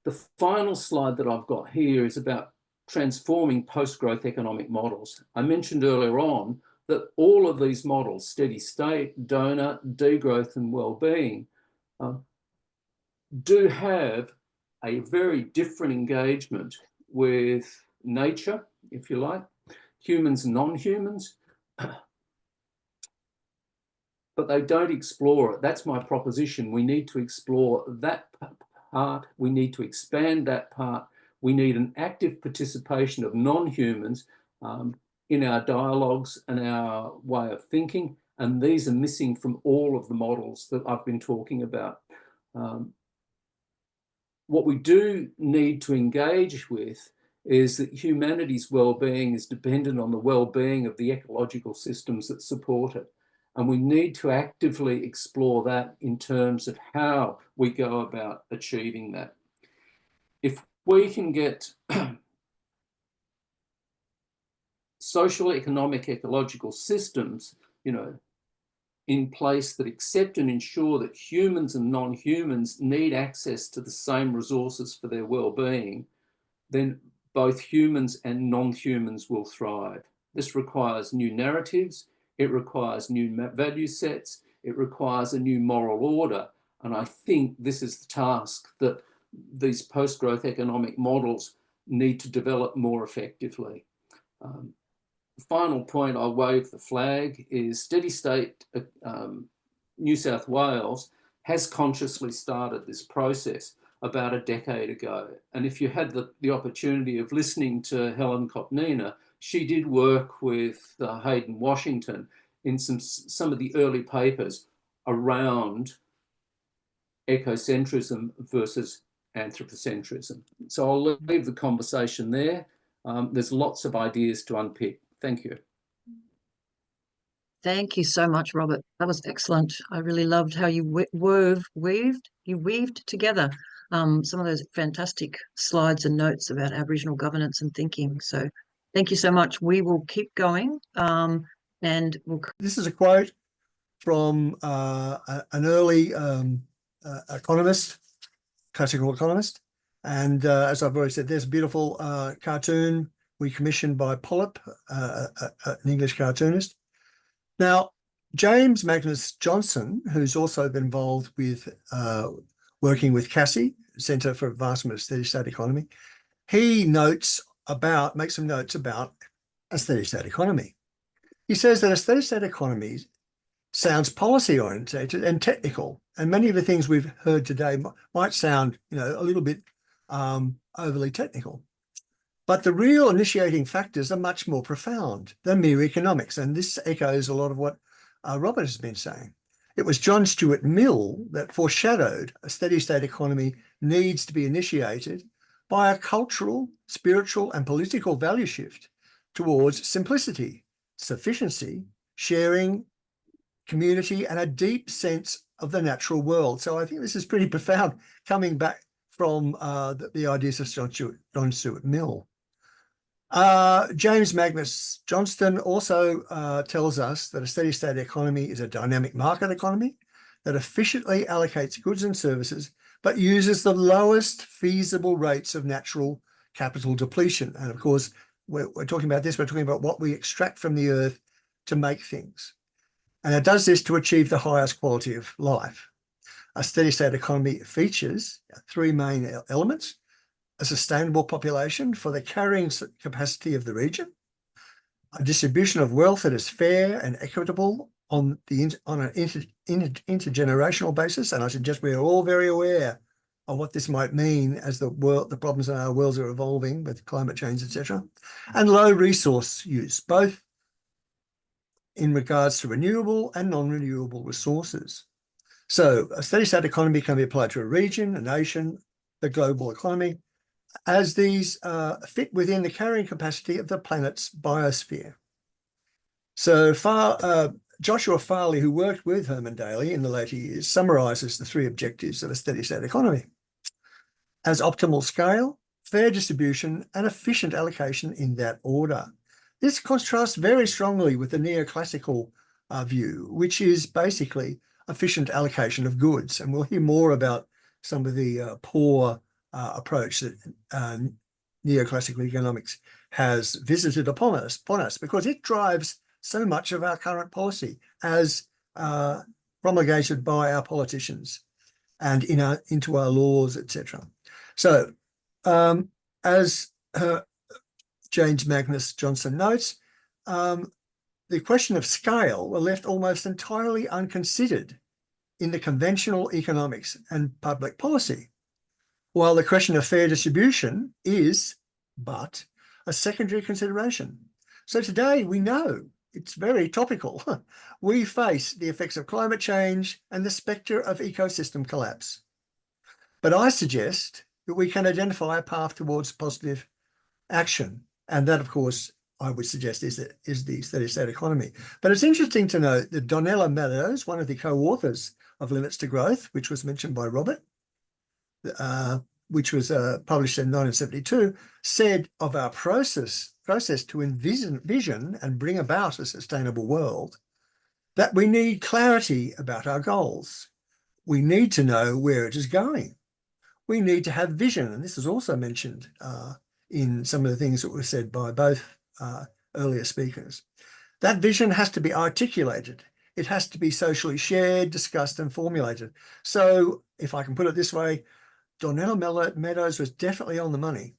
The final slide that I've got here is about transforming post-growth economic models. I mentioned earlier on that all of these models, steady state, Doughnut, degrowth, and well-being, do have a very different engagement with nature, if you like, humans and non-humans, but they don't explore it. That's my proposition. We need to explore that part. We need to expand that part. We need an active participation of non-humans in our dialogues and our way of thinking. And these are missing from all of the models that I've been talking about. What we do need to engage with is that humanity's well-being is dependent on the well-being of the ecological systems that support it. And we need to actively explore that in terms of how we go about achieving that. If we can get social, economic, ecological systems, you know, in place that accept and ensure that humans and non-humans need access to the same resources for their well-being, then both humans and non-humans will thrive. This requires new narratives, it requires new value sets, it requires a new moral order. And I think this is the task that these post-growth economic models need to develop more effectively. The final point, I'll wave the flag, is steady state New South Wales has consciously started this process about a decade ago. And if you had the opportunity of listening to Helen Kopnina, she did work with Hayden Washington in some of the early papers around ecocentrism versus anthropocentrism. So I'll leave the conversation there. There's lots of ideas to unpick. Thank you. Thank you so much, Robert. That was excellent. I really loved how you weaved together some of those fantastic slides and notes about Aboriginal governance and thinking. So thank you so much. We will keep going. And we'll... This is a quote from an early economist, classical economist. And as I've already said, there's a beautiful cartoon we commissioned by Polyp, an English cartoonist. Now, James Magnus Johnson, who's also been involved with working with CASSE, Centre for Advancement of Steady State Economy, he makes some notes about a steady state economy. He says that a steady state economy sounds policy orientated and technical, and many of the things we've heard today might sound, a little bit overly technical. But the real initiating factors are much more profound than mere economics. And this echoes a lot of what Robert has been saying. It was John Stuart Mill that foreshadowed a steady state economy needs to be initiated by a cultural, spiritual, and political value shift towards simplicity, sufficiency, sharing, community, and a deep sense of the natural world. So I think this is pretty profound, coming back from the ideas of John Stuart Mill. James Magnus Johnston also tells us that a steady state economy is a dynamic market economy that efficiently allocates goods and services, but uses the lowest feasible rates of natural capital depletion. And of course, we're talking about this, we're talking about what we extract from the earth to make things. And it does this to achieve the highest quality of life. A steady state economy features three main elements: a sustainable population for the carrying capacity of the region, a distribution of wealth that is fair and equitable on an intergenerational basis. And I suggest we are all very aware of what this might mean as the problems in our worlds are evolving with climate change, etc. And low resource use, both in regards to renewable and non-renewable resources. So a steady state economy can be applied to a region, a nation, the global economy, as these fit within the carrying capacity of the planet's biosphere. So Joshua Farley, who worked with Herman Daly in the later years, summarises the three objectives of a steady state economy as optimal scale, fair distribution, and efficient allocation in that order. This contrasts very strongly with the neoclassical view, which is basically efficient allocation of goods. And we'll hear more about some of the poor approach that neoclassical economics has visited upon us because it drives so much of our current policy as promulgated by our politicians and into our laws, etc. So as James Magnus Johnson notes, the question of scale were left almost entirely unconsidered in the conventional economics and public policy, while the question of fair distribution is but a secondary consideration. So today we know it's very topical. We face the effects of climate change and the spectre of ecosystem collapse. But I suggest that we can identify a path towards positive action. And that, of course, I would suggest is the steady state economy. But it's interesting to note that Donella Meadows, one of the co-authors of Limits to Growth, which was mentioned by Robert, which was published in 1972, said of our process to envision and bring about a sustainable world, that we need clarity about our goals. We need to know where it is going. We need to have vision, and this is also mentioned in some of the things that were said by both earlier speakers. That vision has to be articulated. It has to be socially shared, discussed, and formulated. So, if I can put it this way, Doughnut Meadows was definitely on the money.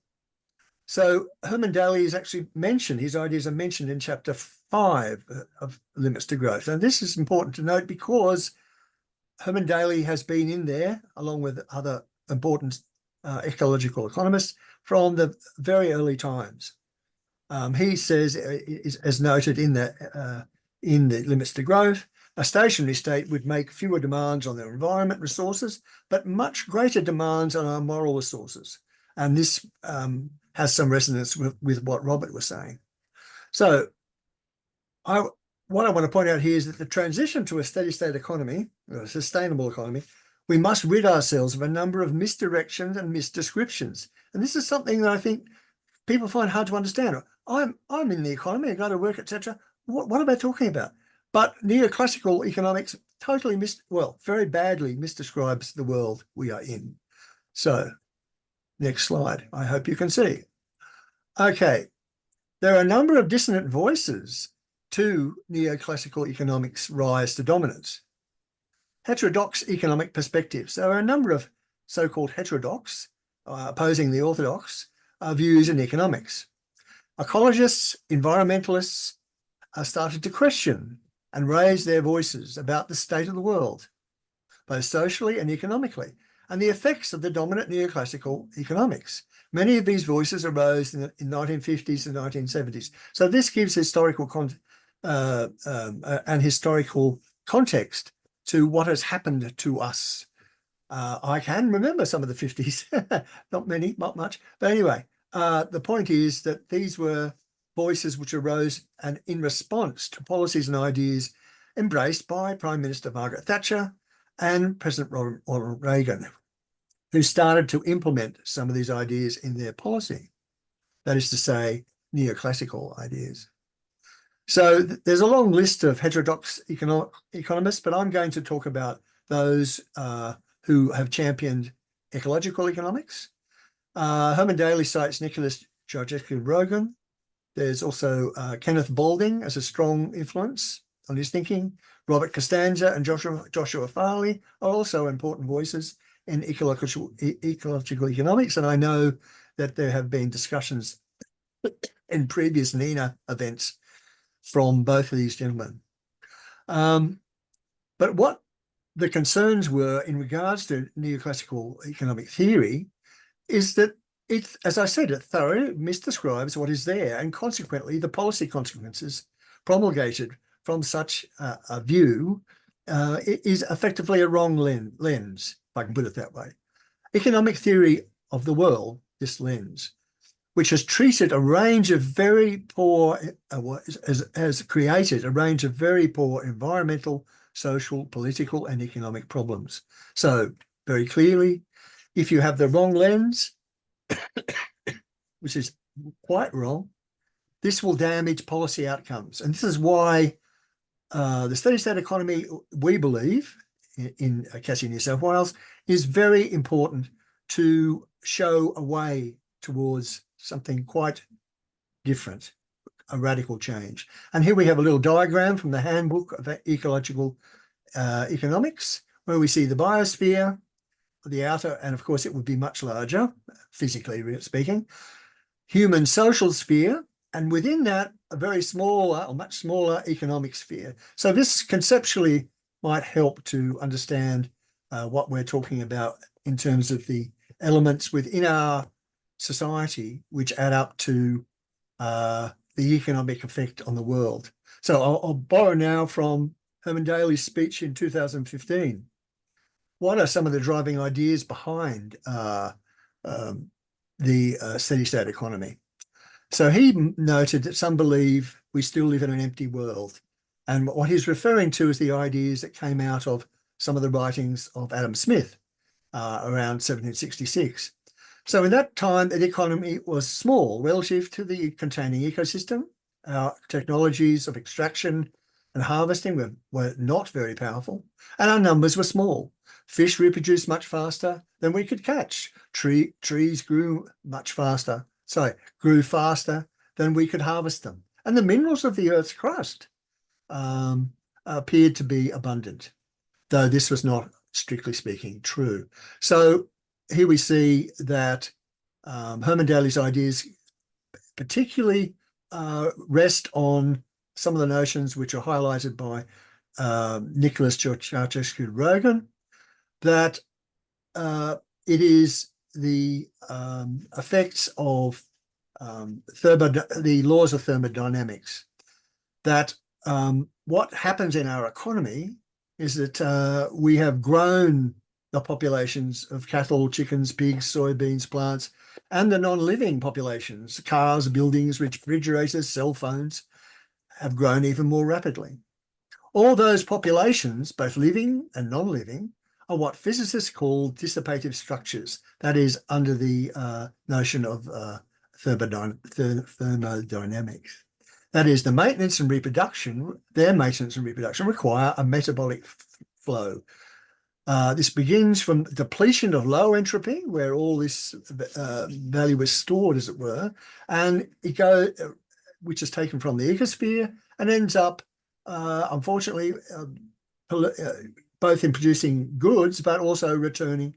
So Herman Daly is actually mentioned, his ideas are mentioned in chapter 5 of Limits to Growth. And this is important to note because Herman Daly has been in there, along with other important ecological economists, from the very early times. He says, as noted in the Limits to Growth, a stationary state would make fewer demands on their environment resources, but much greater demands on our moral resources. And this has some resonance with what Robert was saying. So what I want to point out here is that the transition to a steady state economy, or a sustainable economy, we must rid ourselves of a number of misdirections and misdescriptions. And this is something that I think people find hard to understand. I'm in the economy, I go to work, etc. What am I talking about? But neoclassical economics totally very badly misdescribes the world we are in. So, next slide. I hope you can see. Okay, there are a number of dissonant voices to neoclassical economics' rise to dominance. Heterodox economic perspectives. There are a number of so-called heterodox, opposing the orthodox, views in economics. Ecologists, environmentalists started to question and raise their voices about the state of the world, both socially and economically, and the effects of the dominant neoclassical economics. Many of these voices arose in the 1950s and 1970s. So this gives historical context to what has happened to us. I can remember some of the 50s, not many, not much. But anyway, the point is that these were voices which arose and in response to policies and ideas embraced by Prime Minister Margaret Thatcher and President Ronald Reagan, who started to implement some of these ideas in their policy. That is to say, neoclassical ideas. So there's a long list of heterodox economists, but I'm going to talk about those who have championed ecological economics. Herman Daly cites Nicholas Georgescu-Roegen. There's also Kenneth Balding as a strong influence on his thinking. Robert Costanza and Joshua Farley are also important voices in ecological economics. And I know that there have been discussions in previous NENA events from both of these gentlemen. But what the concerns were in regards to neoclassical economic theory is that it, as I said, it thoroughly misdescribes what is there, and consequently the policy consequences promulgated from such a view is effectively a wrong lens, if I can put it that way. Economic theory of the world, this lens, which has treated a range of very poor, has created a range of very poor environmental, social, political, and economic problems. So very clearly, if you have the wrong lens, which is quite wrong, this will damage policy outcomes. And this is why the steady state economy, we believe, in CASSE New South Wales, is very important to show a way towards something quite different, a radical change. And here we have a little diagram from the Handbook of Ecological Economics, where we see the biosphere, the outer, and of course it would be much larger, physically speaking, human social sphere, and within that, a very smaller or much smaller economic sphere. So this conceptually might help to understand what we're talking about in terms of the elements within our society which add up to the economic effect on the world. So I'll borrow now from Herman Daly's speech in 2015. What are some of the driving ideas behind the steady state economy? So he noted that some believe we still live in an empty world. And what he's referring to is the ideas that came out of some of the writings of Adam Smith around 1766. So in that time, the economy was small relative to the containing ecosystem. Our technologies of extraction and and harvesting were not very powerful, and our numbers were small. Fish reproduced much faster than we could catch. Trees grew faster than we could harvest them. And the minerals of the Earth's crust appeared to be abundant, though this was not, strictly speaking, true. So here we see that Herman Daly's ideas particularly rest on some of the notions which are highlighted by Nicholas Ceausescu-Rogan, that it is the effects of the laws of thermodynamics, that what happens in our economy is that we have grown the populations of cattle, chickens, pigs, soybeans, plants, and the non-living populations, cars, buildings, refrigerators, cell phones, have grown even more rapidly. All those populations, both living and non-living, are what physicists call dissipative structures. That is under the notion of thermodynamics. That is, their maintenance and reproduction require a metabolic flow. This begins from depletion of low entropy, where all this value is stored, as it were, and which is taken from the ecosphere and ends up, unfortunately, both in producing goods, but also returning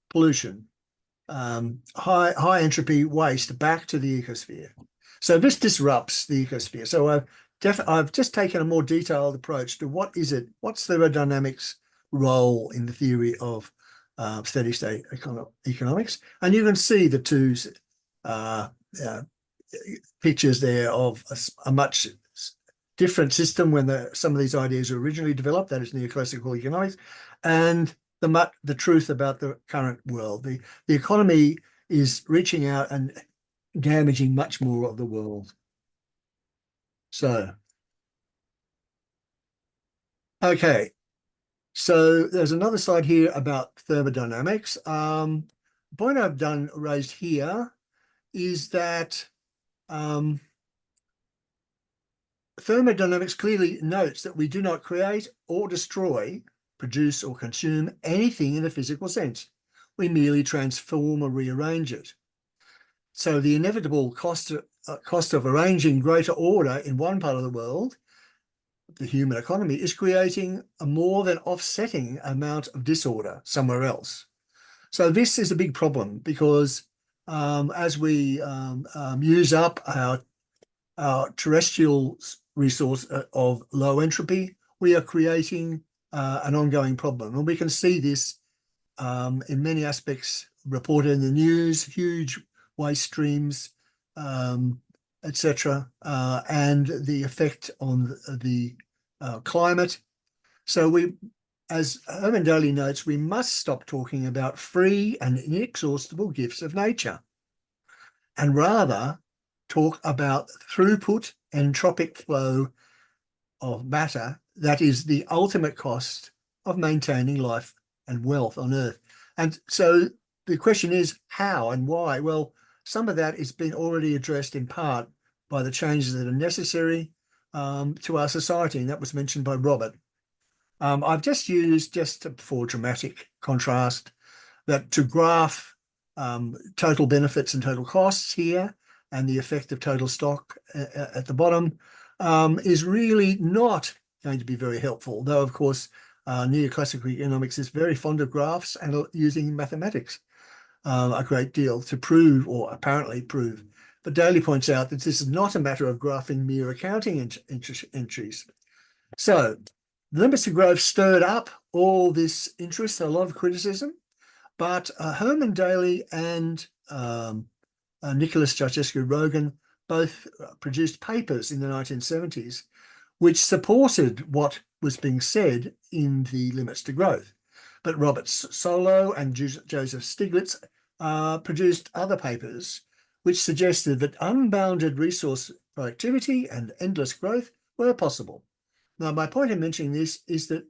pollution, high entropy waste back to the ecosphere. So this disrupts the ecosphere. So I've just taken a more detailed approach to what's thermodynamics role in the theory of steady state economics. And you can see the two pictures there of a much different system when some of these ideas were originally developed, that is neoclassical economics, and the truth about the current world. The economy is reaching out and damaging much more of the world. So, okay. So there's another slide here about thermodynamics. The point I've raised here is that thermodynamics clearly notes that we do not create or destroy, produce or consume anything in a physical sense. We merely transform or rearrange it. So the inevitable cost of arranging greater order in one part of the world, the human economy, is creating a more than offsetting amount of disorder somewhere else. So this is a big problem because as we use up our terrestrial resource of low entropy, we are creating an ongoing problem. And we can see this in many aspects reported in the news, huge waste streams, etc., and the effect on the climate. So as Herman Daly notes, we must stop talking about free and inexhaustible gifts of nature and rather talk about throughput entropic flow of matter that is the ultimate cost of maintaining life and wealth on Earth. And so the question is how and why? Well, some of that has been already addressed in part by the changes that are necessary to our society, and that was mentioned by Robert. I've just used, for dramatic contrast, that to graph total benefits and total costs here, and the effect of total stock at the bottom is really not going to be very helpful, though, of course, neoclassical economics is very fond of graphs and using mathematics a great deal to prove, or apparently prove. But Daly points out that this is not a matter of graphing mere accounting entries. So limits to growth stirred up all this interest, a lot of criticism, but Herman Daly and Nicholas Ceausescu-Rogan both produced papers in the 1970s which supported what was being said in the limits to growth. But Robert Solow and Joseph Stiglitz produced other papers which suggested that unbounded resource productivity and endless growth were possible. Now, my point in mentioning this is that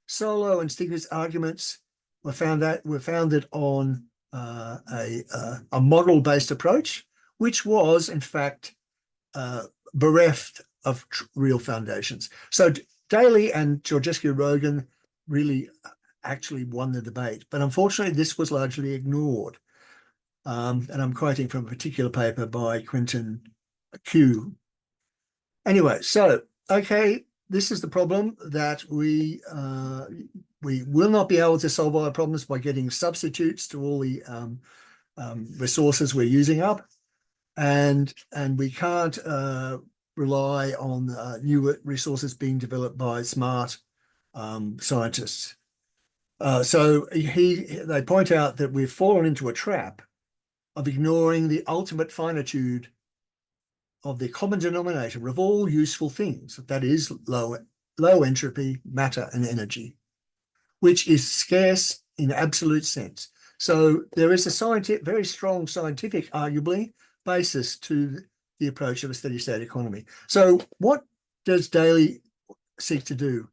Solow and Stiglitz arguments were founded on a model-based approach, which was, in fact, bereft real foundations. So Daly and Georgescu-Roegen really actually won the debate, but unfortunately this was largely ignored. And I'm quoting from a particular paper by Quentin Q. Anyway, so, okay, this is the problem, that we will not be able to solve all our problems by getting substitutes to all the resources we're using up. And we can't rely on new resources being developed by smart scientists. So they point out that we've fallen into a trap of ignoring the ultimate finitude of the common denominator of all useful things, that is low entropy, matter and energy, which is scarce in absolute sense. So there is a very strong scientific, arguably, basis to the approach of a steady state economy. So what does Daly seek to do?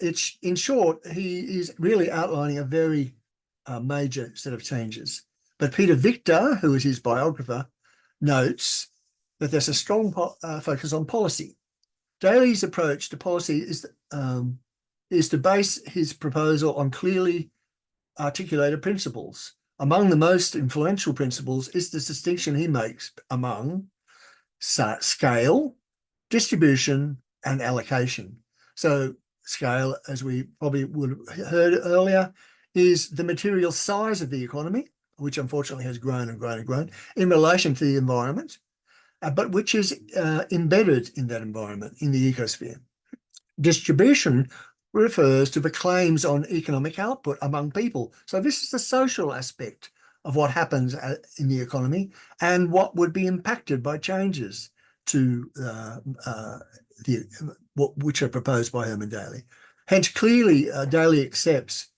In short, he is really outlining a very major set of changes. But Peter Victor, who is his biographer, notes that there's a strong focus on policy. Daly's approach to policy is to base his proposal on clearly articulated principles. Among the most influential principles is the distinction he makes among scale, distribution, and allocation. So scale, as we probably would have heard earlier, is the material size of the economy, which unfortunately has grown and grown and grown in relation to the environment, but which is embedded in that environment, in the ecosphere. Distribution refers to the claims on economic output among people. So this is the social aspect of what happens in the economy and what would be impacted by changes to which are proposed by Herman Daly. Hence, clearly, Daly accepts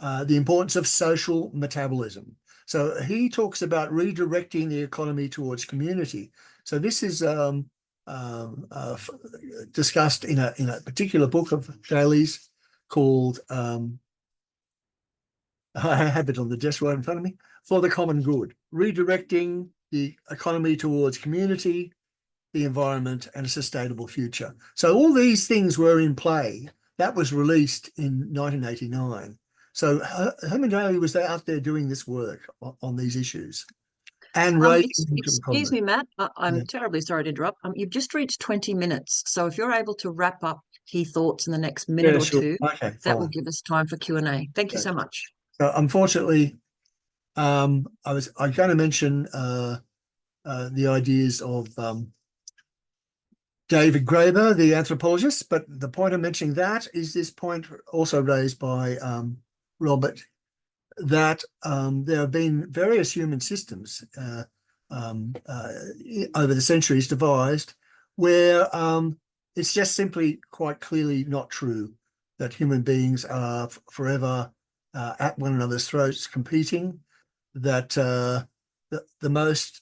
the importance of social metabolism. So he talks about redirecting the economy towards community. So this is discussed in a particular book of Daly's called, I have it on the desk right in front of me, For the Common Good, redirecting the economy towards community, the environment, and a sustainable future. So all these things were in play. That was released in 1989. So Herman Daly was out there doing this work on these issues. And excuse me, Matt, I'm terribly sorry to interrupt. You've just reached 20 minutes. So if you're able to wrap up key thoughts in the next minute or two, that will give us time for Q&A. Thank you so much. So unfortunately, I'm going to mention the ideas of David Graeber, the anthropologist, but the point of mentioning that is this point also raised by Robert, that there have been various human systems over the centuries devised where it's just simply quite clearly not true that human beings are forever at one another's throats competing, that the most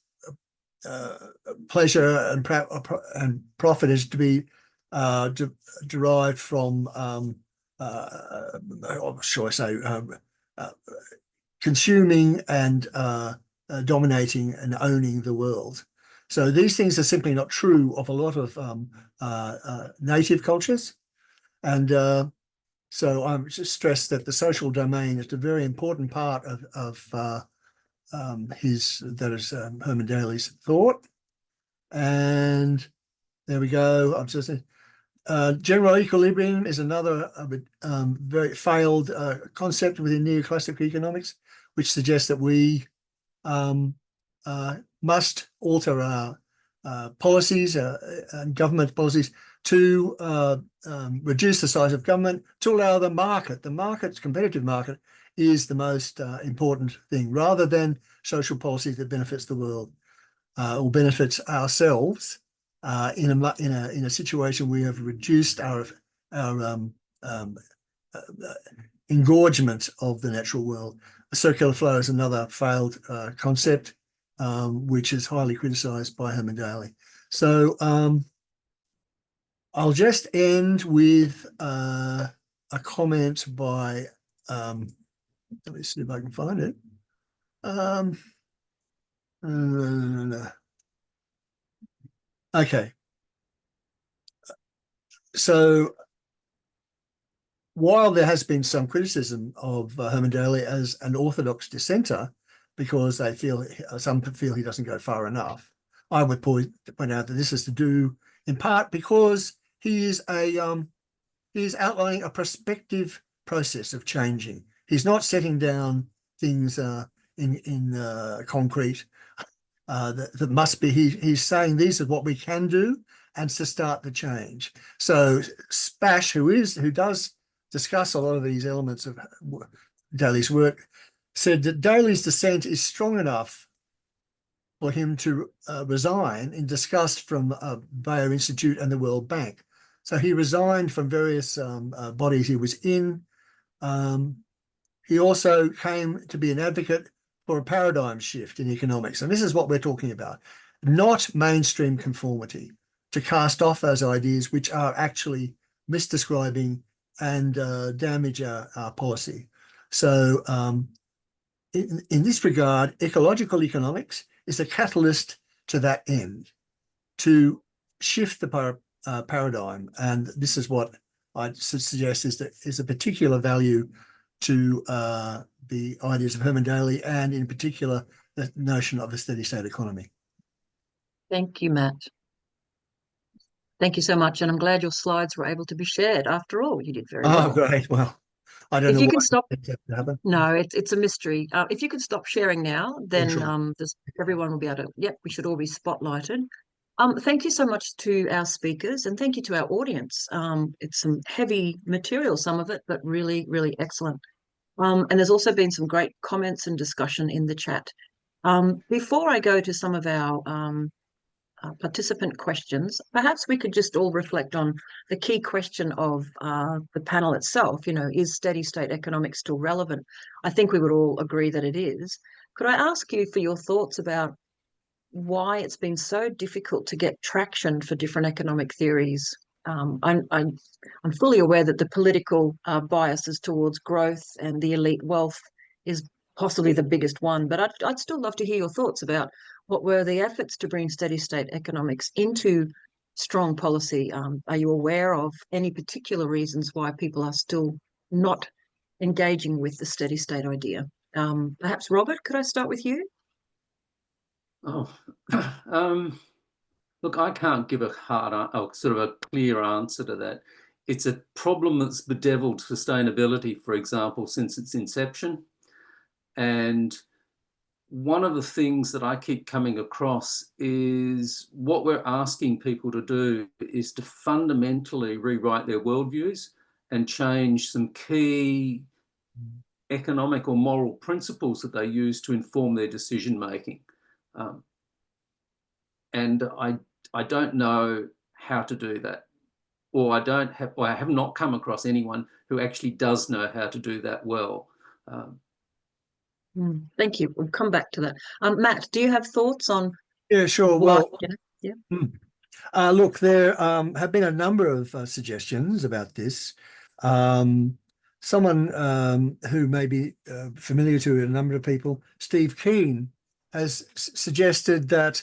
pleasure and profit is to be derived from, shall I say, consuming and dominating and owning the world. So these things are simply not true of a lot of native cultures. And so I'm just stressed that the social domain is a very important part of Herman Daly's thought. And there we go. I'm just general equilibrium is another very failed concept within neoclassical economics, which suggests that we must alter our policies and government policies to reduce the size of government, to allow the market. The market's competitive market is the most important thing, rather than social policy that benefits the world or benefits ourselves. In a situation we have reduced our engorgement of the natural world. A circular flow is another failed concept, which is highly criticised by Herman Daly. So I'll just end with a comment by, let me see if I can find it. Okay. So while there has been some criticism of Herman Daly as an orthodox dissenter, because some feel he doesn't go far enough, I would point out that this is to do in part because he is outlining a prospective process of changing. He's not setting down things in concrete that must be. He's saying these are what we can do, and to start the change. So Spash, who does discuss a lot of these elements of Daly's work, said that Daly's dissent is strong enough for him to resign in disgust from Bayer Institute and the World Bank. So he resigned from various bodies he was in. He also came to be an advocate for a paradigm shift in economics. And this is what we're talking about, not mainstream conformity, to cast off those ideas which are actually misdescribing and damage our policy. So in this regard, ecological economics is a catalyst to that end, to shift the paradigm. And this is what I'd suggest is a particular value to the ideas of Herman Daly, and in particular, the notion of a steady state economy. Thank you, Matt. Thank you so much. And I'm glad your slides were able to be shared. After all, you did very well. Oh, great. Well, I don't know If you can why stop, that happened. no, it's a mystery. If you could stop sharing now, then sure. everyone will be able to, yep, we should all be spotlighted. Thank you so much to our speakers, and thank you to our audience. It's some heavy material, some of it, but really, really excellent. And there's also been some great comments and discussion in the chat. Before I go to some of our participant questions, perhaps we could just all reflect on the key question of the panel itself. You know, is steady state economics still relevant? I think we would all agree that it is. Could I ask you for your thoughts about why it's been so difficult to get traction for different economic theories? I'm fully aware that the political biases towards growth and the elite wealth is possibly the biggest one, but I'd still love to hear your thoughts about what were the efforts to bring steady state economics into strong policy. Are you aware of any particular reasons why people are still not engaging with the steady state idea? Perhaps Robert, could I start with you? Oh, look, I can't give a sort of a clear answer to that. It's a problem that's bedeviled sustainability, for example, since its inception. And one of the things that I keep coming across is what we're asking people to do is to fundamentally rewrite their worldviews and change some key economic or moral principles that they use to inform their decision making. And I don't know how to do that, or I have not come across anyone who actually does know how to do that well. Thank you. We'll come back to that. Matt, do you have thoughts on? Yeah, sure. Well, look, there have been a number of suggestions about this. Someone who may be familiar to a number of people, Steve Keen, has suggested that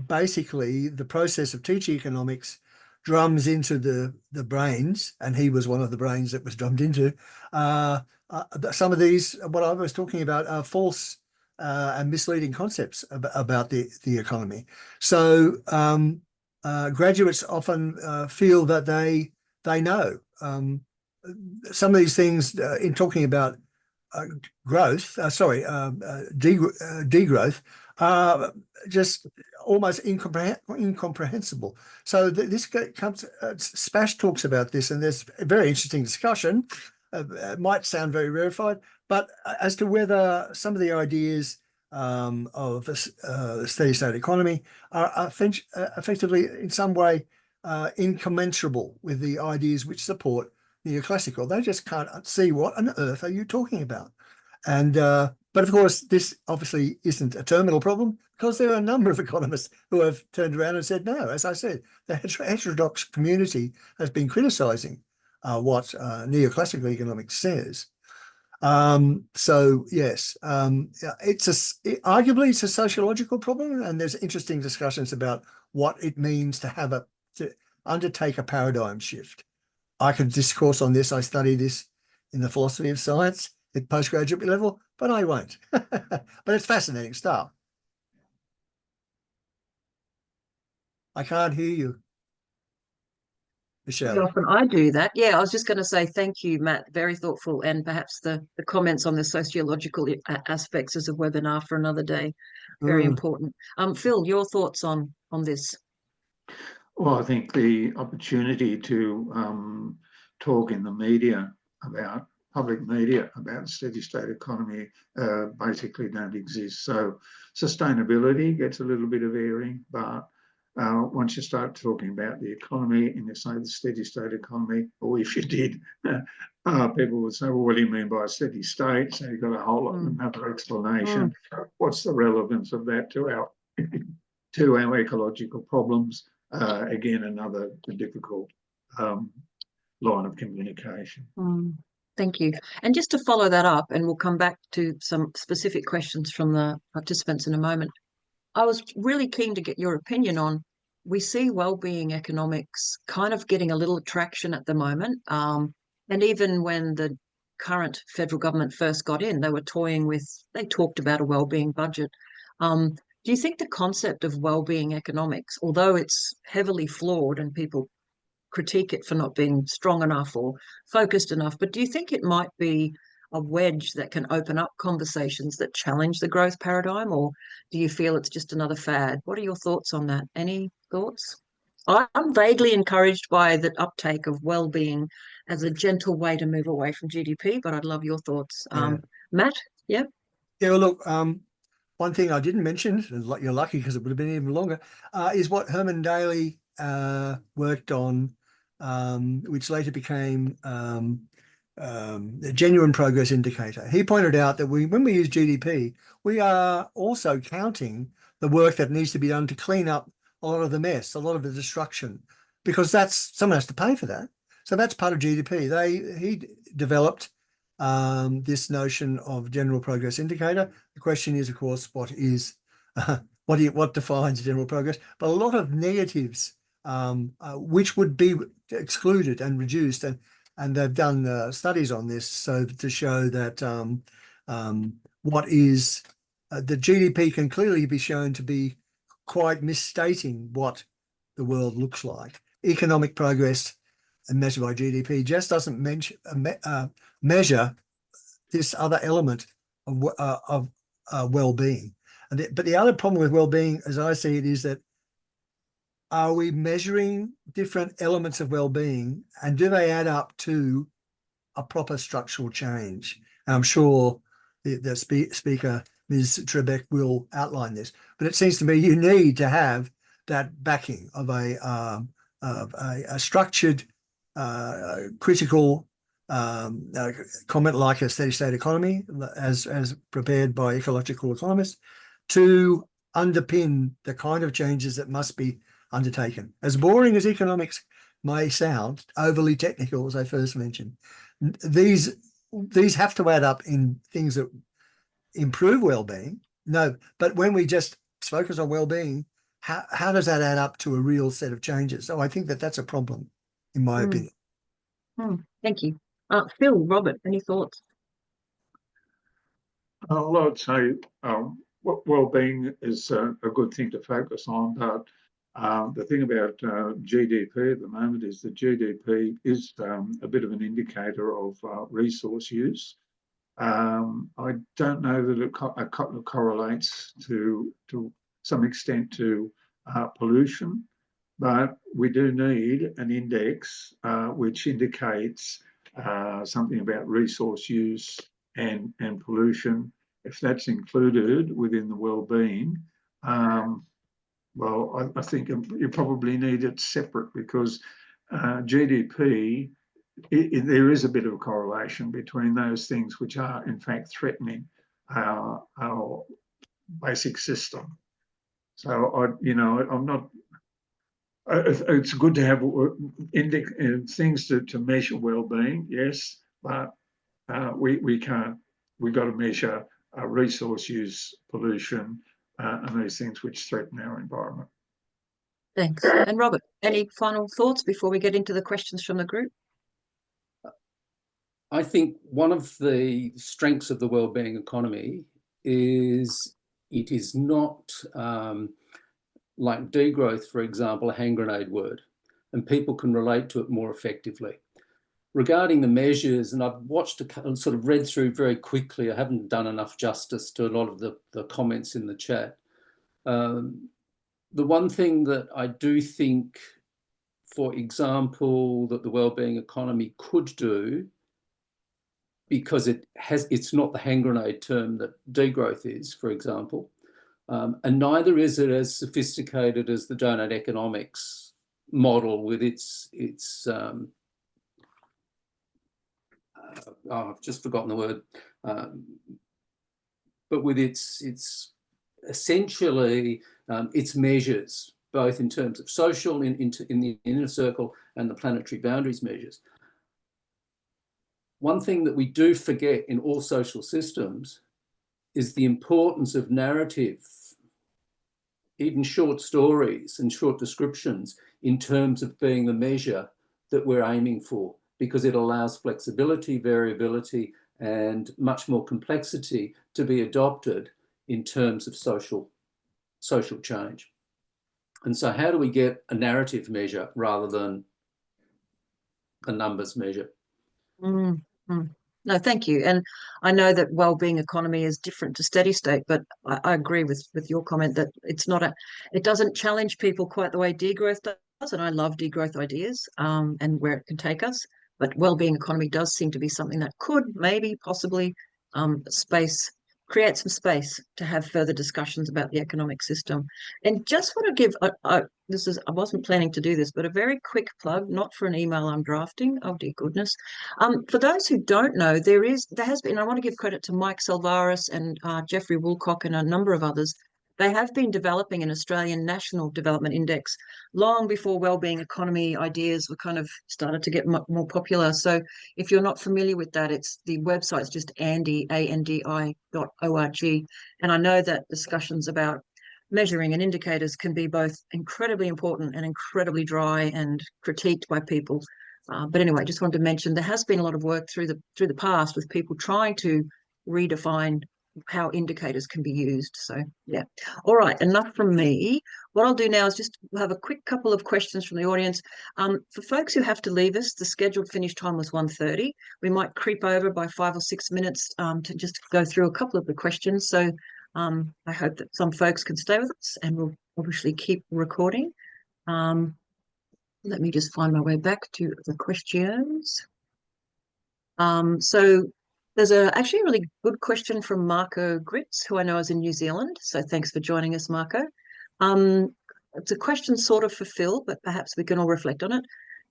basically the process of teaching economics drums into the brains, and he was one of the brains that was drummed into. Some of these, what I was talking about, are false and misleading concepts about the economy. So graduates often feel that they know. Some of these things in talking about degrowth are just almost incomprehensible. So this comes, Spash talks about this, and there's a very interesting discussion. It might sound very rarefied, but as to whether some of the ideas of a steady state economy are effectively in some way incommensurable with the ideas which support neoclassical. They just can't see what on earth are you talking about. And but of course, this obviously isn't a terminal problem, because there are a number of economists who have turned around and said, no, as I said, the heterodox community has been criticizing what neoclassical economics says. So yes, arguably it's a sociological problem, and there's interesting discussions about what it means to undertake a paradigm shift. I could discourse on this. I study this in the philosophy of science at postgraduate level, but I won't. But it's fascinating stuff. I can't hear you, Very Michelle. often I do that. Yeah, I was just going to say thank you, Matt. Very thoughtful, and perhaps the comments on the sociological aspects as a webinar for another day. Very important. Phil, your thoughts on this? Well, I think the opportunity to talk in the media about public media about steady state economy basically don't exist. So sustainability gets a little bit of airing, but once you start talking about the economy and you say the steady state economy, or if you did, people would say, well, what do you mean by a steady state? So you've got a whole another explanation. What's the relevance of that to our ecological problems? Again, another difficult line of communication. Thank you. And just to follow that up, and we'll come back to some specific questions from the participants in a moment, I was really keen to get your opinion on, we see wellbeing economics kind of getting a little traction at the moment. And even when the current federal government first got in, they were toying with, they talked about a wellbeing budget. Do you think the concept of wellbeing economics, although it's heavily flawed and people critique it for not being strong enough or focused enough, but do you think it might be a wedge that can open up conversations that challenge the growth paradigm, or do you feel it's just another fad? What are your thoughts on that? Any thoughts? I'm vaguely encouraged by the uptake of well-being as a gentle way to move away from GDP, but I'd love your thoughts. Matt? Yeah. Yeah, well, look, one thing I didn't mention, and you're lucky because it would have been even longer, is what Herman Daly worked on, which later became the genuine progress indicator. He pointed out that when we use GDP, we are also counting the work that needs to be done to clean up a lot of the mess, a lot of the destruction, because someone has to pay for that. So that's part of GDP. He developed this notion of general progress indicator. The question is, of course, what defines general progress? But a lot of negatives, which would be excluded and reduced, and they've done studies on this, so to show that the GDP can clearly be shown to be quite misstating what the world looks like. Economic progress measured by GDP just doesn't measure this other element of well-being. But the other problem with well-being, as I see it, is that are we measuring different elements of well-being, and do they add up to a proper structural change? And I'm sure the speaker, Ms. Trebek, will outline this. But it seems to me you need to have that backing of a structured, critical comment like a steady state economy, as prepared by ecological economists, to underpin the kind of changes that must be undertaken. As boring as economics may sound, overly technical, as I first mentioned, these have to add up in things that improve well-being. No, but when we just focus on well-being, how does that add up to a real set of changes? So I think that's a problem, in my opinion. Thank you. Phil, Robert, any thoughts? Well, I'd say well-being is a good thing to focus on, but the thing about GDP at the moment is that GDP is a bit of an indicator of resource use. I don't know that it correlates to some extent to pollution, but we do need an index which indicates something about resource use and pollution. If that's included within the well-being, well, I think you probably need it separate, because GDP, there is a bit of a correlation between those things which are in fact threatening our basic system. So I'm not. It's good to have things to measure well-being, yes, but we can't. We've got to measure resource use, pollution, and these things which threaten our environment. Thanks. And Robert, any final thoughts before we get into the questions from the group? I think one of the strengths of the wellbeing economy is it is not like degrowth, for example, a hand grenade word, and people can relate to it more effectively. Regarding the measures, and I've watched sort of read through very quickly, I haven't done enough justice to a lot of the comments in the chat. The one thing that I do think, for example, that the wellbeing economy could do, because it's not the hand grenade term that degrowth is, for example, and neither is it as sophisticated as the Doughnut economics model with its I've just forgotten the word, but with its essentially its measures, both in terms of social in the inner circle and the planetary boundaries measures. One thing that we do forget in all social systems is the importance of narrative, even short stories and short descriptions, in terms of being the measure that we're aiming for, because it allows flexibility, variability, and much more complexity to be adopted in terms of social change. And so how do we get a narrative measure rather than a numbers measure? No, thank you. And I know that wellbeing economy is different to steady state, but I agree with your comment that it doesn't challenge people quite the way degrowth does. And I love degrowth ideas and where it can take us. But wellbeing economy does seem to be something that could maybe possibly create some space to have further discussions about the economic system. And just want to give I wasn't planning to do this, but a very quick plug, not for an email I'm drafting. Oh dear goodness. For those who don't know, there has been, I want to give credit to Mike Salvaris and Jeffrey Woolcock and a number of others. They have been developing an Australian National Development Index long before wellbeing economy ideas were kind of started to get more popular. So if you're not familiar with that, the website's just andi.org. And I know that discussions about measuring and indicators can be both incredibly important and incredibly dry and critiqued by people. But anyway, I just wanted to mention there has been a lot of work through the past with people trying to redefine how indicators can be used. So yeah. All right, enough from me. What I'll do now is just have a quick couple of questions from the audience. For folks who have to leave us, the scheduled finish time was 1:30. We might creep over by 5 or 6 minutes to just go through a couple of the questions. So I hope that some folks can stay with us, and we'll obviously keep recording. Let me just find my way back to the questions. So there's actually a really good question from Marco Gritz, who I know is in New Zealand. So thanks for joining us, Marco. It's a question sort of for Phil, but perhaps we can all reflect on it. At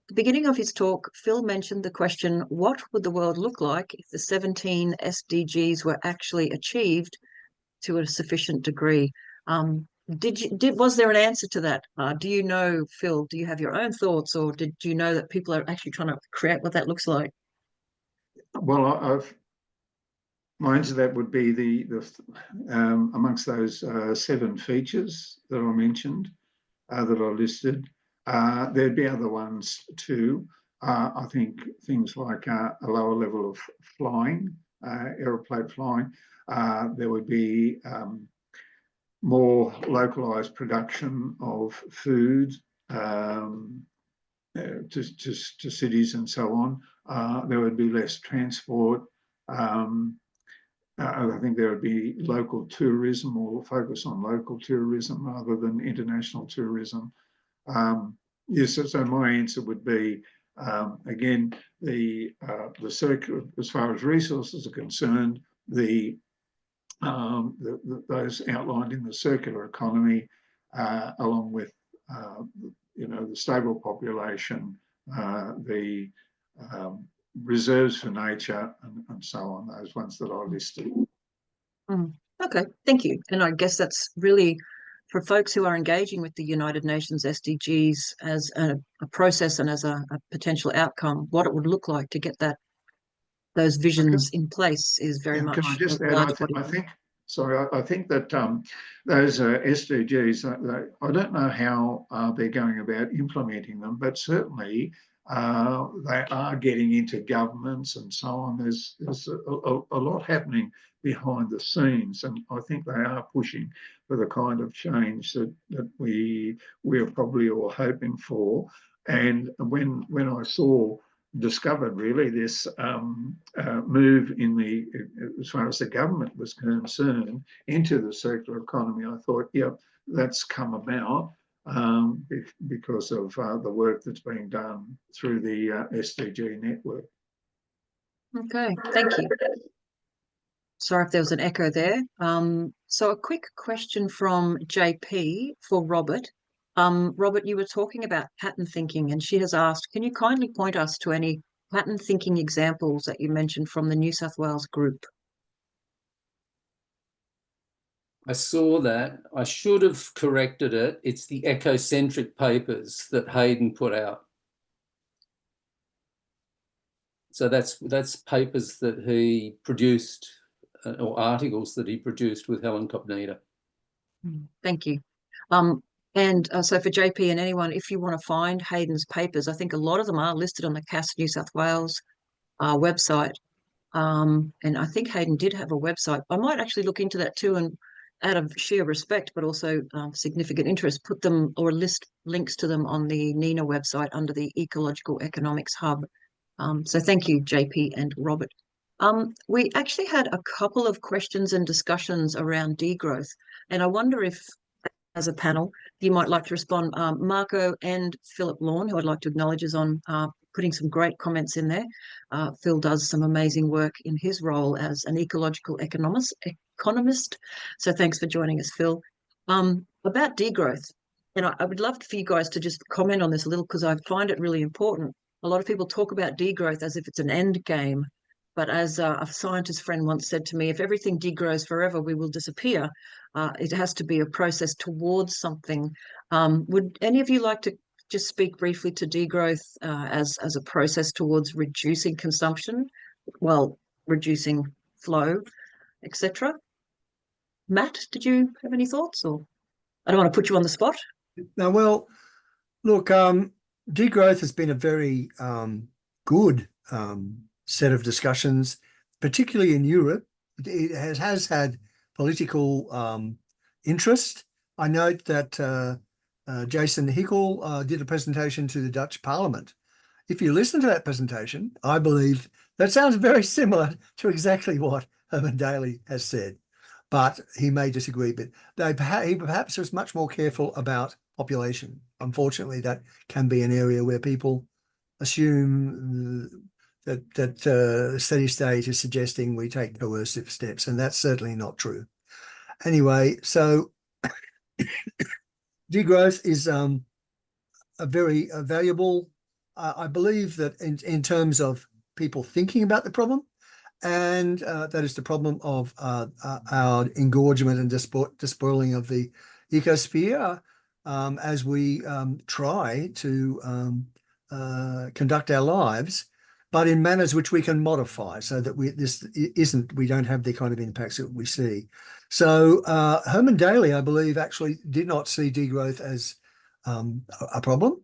the beginning of his talk, Phil mentioned the question, what would the world look like if the 17 SDGs were actually achieved to a sufficient degree? Was there an answer to that? Do you know, Phil, do you have your own thoughts, or did you know that people are actually trying to create what that looks like? Well, my answer to that would be the amongst those 7 features that I mentioned, that I listed, there'd be other ones too. I think things like a lower level of flying, aeroplane flying. There would be more localised production of food to cities and so on. There would be less transport. I think there would be local tourism, or focus on local tourism rather than international tourism. Yes, so my answer would be, again, the circular, as far as resources are concerned, those outlined in the circular economy, along with the stable population, the reserves for nature, and so on, those ones that I listed. Okay, thank you. And I guess that's really, for folks who are engaging with the United Nations SDGs as a process and as a potential outcome, what it would look like to get those visions in place is very much. Can I just add, I think that those SDGs, I don't know how they're going about implementing them, but certainly They are getting into governments and so on. There's a lot happening behind the scenes, and I think they are pushing for the kind of change that we're probably all hoping for. And when I discovered really this move as far as the government was concerned, into the circular economy, I thought, yeah, that's come about because of the work that's being done through the SDG network. Okay, thank you. Sorry if there was an echo there. So a quick question from JP for Robert. Robert, you were talking about pattern thinking, and she has asked, can you kindly point us to any pattern thinking examples that you mentioned from the New South Wales group? I saw that. I should have corrected it. It's the ecocentric papers that Hayden put out. So that's papers that he produced, or articles that he produced with Helen Cobnita. Thank you. So for JP and anyone, if you want to find Hayden's papers, I think a lot of them are listed on the CASSE New South Wales website. And I think Hayden did have a website. I might actually look into that too, and out of sheer respect, but also significant interest, put them or list links to them on the NINA website under the Ecological Economics Hub. So thank you, JP and Robert. We actually had a couple of questions and discussions around degrowth, and I wonder if, as a panel, you might like to respond. Marco and Philip Lawn, who I'd like to acknowledge, is on putting some great comments in there. Phil does some amazing work in his role as an ecological economist. So thanks for joining us, Phil. About degrowth, and I would love for you guys to just comment on this a little, because I find it really important. A lot of people talk about degrowth as if it's an end game. But as a scientist friend once said to me, if everything degrows forever, we will disappear. It has to be a process towards something. Would any of you like to just speak briefly to degrowth as a process towards reducing consumption, well, reducing flow, etc.? Matt, did you have any thoughts? Or I don't want to put you on the spot. No, well, look, degrowth has been a very good set of discussions, particularly in Europe. It has had political interest. I note that Jason Hickel did a presentation to the Dutch Parliament. If you listen to that presentation, I believe that sounds very similar to exactly what Herman Daly has said, but he may disagree. But he perhaps was much more careful about population. Unfortunately, that can be an area where people assume that steady state is suggesting we take coercive steps, and that's certainly not true. Anyway, so degrowth is a very valuable, I believe that in terms of people thinking about the problem, and that is the problem of our engorgement and despoiling of the ecosphere as we try to conduct our lives, but in manners which we can modify so that we don't have the kind of impacts that we see. So Herman Daly, I believe, actually did not see degrowth as a problem,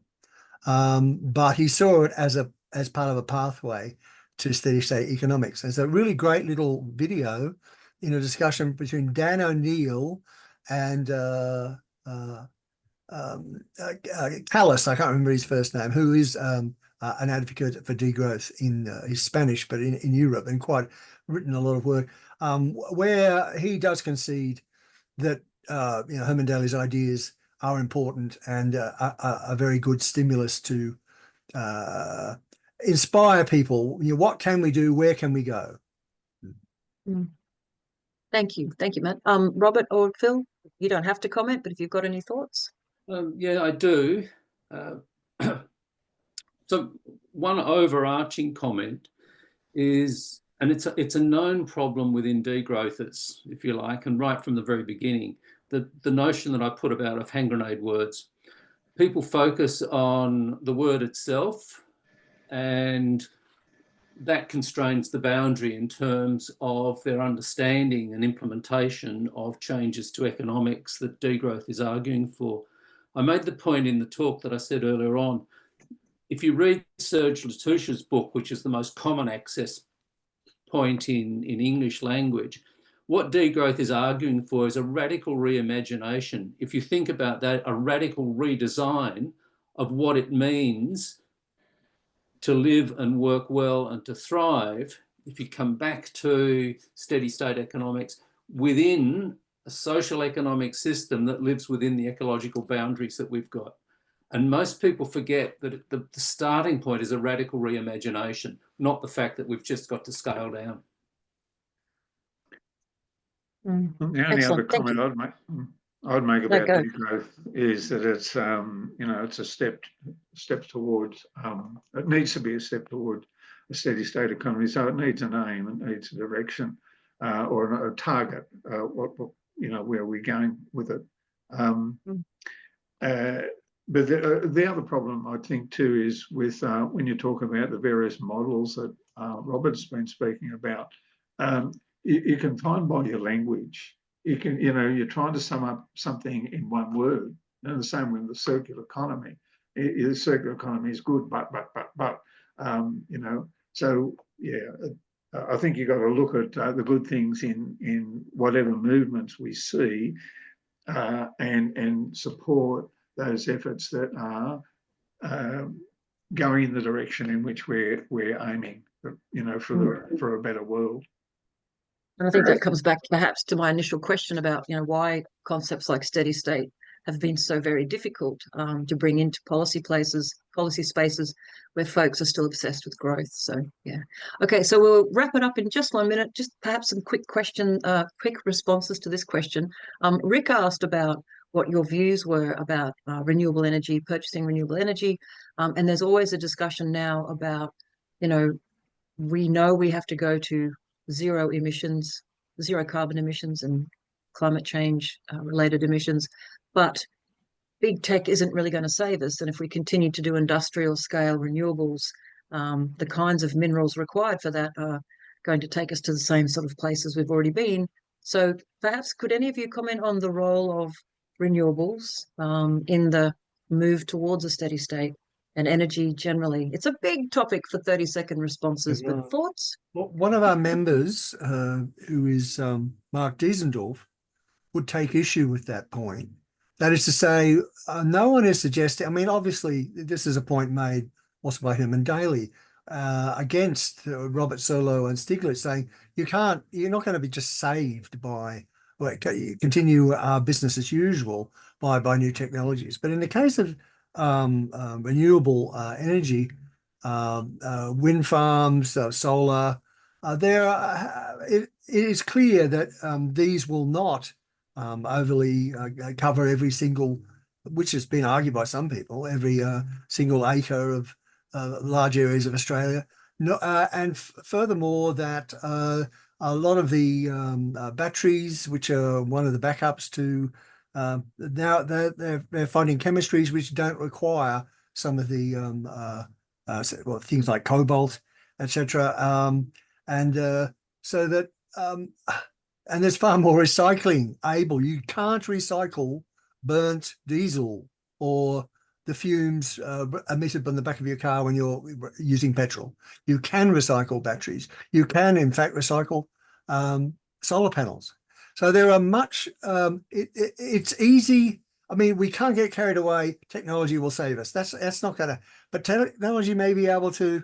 but he saw it as part of a pathway to steady state economics. There's a really great little video in a discussion between Dan O'Neill and CASSE, I can't remember his first name, who is an advocate for degrowth he's Spanish, but in Europe, and quite written a lot of work, where he does concede that Herman Daly's ideas are important and a very good stimulus to inspire people. What can we do? Where can we go? Thank you, Matt. Robert or Phil, you don't have to comment, but if you've got any thoughts. Yeah, I do. So one overarching comment is, and it's a known problem within degrowthers, if you like, and right from the very beginning, the notion that I put about of hand grenade words. People focus on the word itself, and that constrains the boundary in terms of their understanding and implementation of changes to economics that degrowth is arguing for. I made the point in the talk that I said earlier on, if you read Serge Latouche's book, which is the most common access point in English language, what degrowth is arguing for is a radical reimagination. If you think about that, a radical redesign of what it means to live and work well and to thrive, if you come back to steady state economics, within a social economic system that lives within the ecological boundaries that we've got. And most people forget that the starting point is a radical reimagination, not the fact that we've just got to scale down. The only other comment I'd make about degrowth is that it's it's a step towards it needs to be a step toward a steady state economy. So it needs an aim, it needs a direction or a target. Where we're going with it. But the other problem I think too is with when you talk about the various models that Robert's been speaking about. You can find by your language, you're trying to sum up something in one word. And the same with the circular economy. The circular economy is good, but. So yeah, I think you've got to look at the good things in whatever movements we see, and support those efforts that are going in the direction in which we're aiming, for a better world. And I think that comes back perhaps to my initial question about, why concepts like steady state have been so very difficult to bring into policy spaces where folks are still obsessed with growth. So, yeah. Okay, so we'll wrap it up in just 1 minute. Just perhaps some quick responses to this question. Rick asked about what your views were about renewable energy, purchasing renewable energy. And there's always a discussion now about, we know we have to go to zero carbon emissions and climate change related emissions, but big tech isn't really going to save us. And if we continue to do industrial scale renewables, the kinds of minerals required for that are going to take us to the same sort of places we've already been. So perhaps could any of you comment on the role of renewables in the move towards a steady state and energy generally? It's a big topic for 30-second responses, but thoughts? Well, one of our members, who is Mark Diesendorf, would take issue with that point. That is to say, no one is suggesting, obviously, this is a point made also by him and Daly against Robert Solow and Stiglitz, saying you're not going to be just saved by, continue our business as usual by new technologies. But in the case of renewable energy, wind farms, solar, it is clear that these will not overly cover every single, which has been argued by some people, every single acre of large areas of Australia. No, and furthermore, that a lot of the batteries, which are one of the backups to now they're finding chemistries which don't require some of the things like cobalt, etc. So that and there's far more recycling able. You can't recycle burnt diesel or the fumes emitted from the back of your car when you're using petrol. You can recycle batteries. You can, in fact, recycle solar panels. So there are much, it's easy. We can't get carried away. Technology will save us. That's not going to, but technology may be able to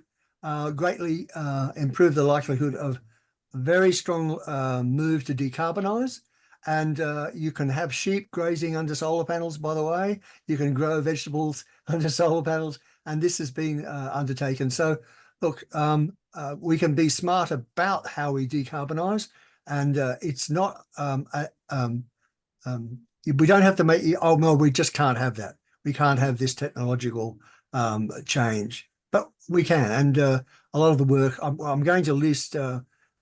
greatly improve the likelihood of a very strong move to decarbonize. And you can have sheep grazing under solar panels, by the way. You can grow vegetables under solar panels. And this has been undertaken. So, look, we can be smart about how we decarbonize. And it's not, we don't have to make, oh, no, we just can't have that. We can't have this technological change. But we can. And a lot of the work, I'm going to list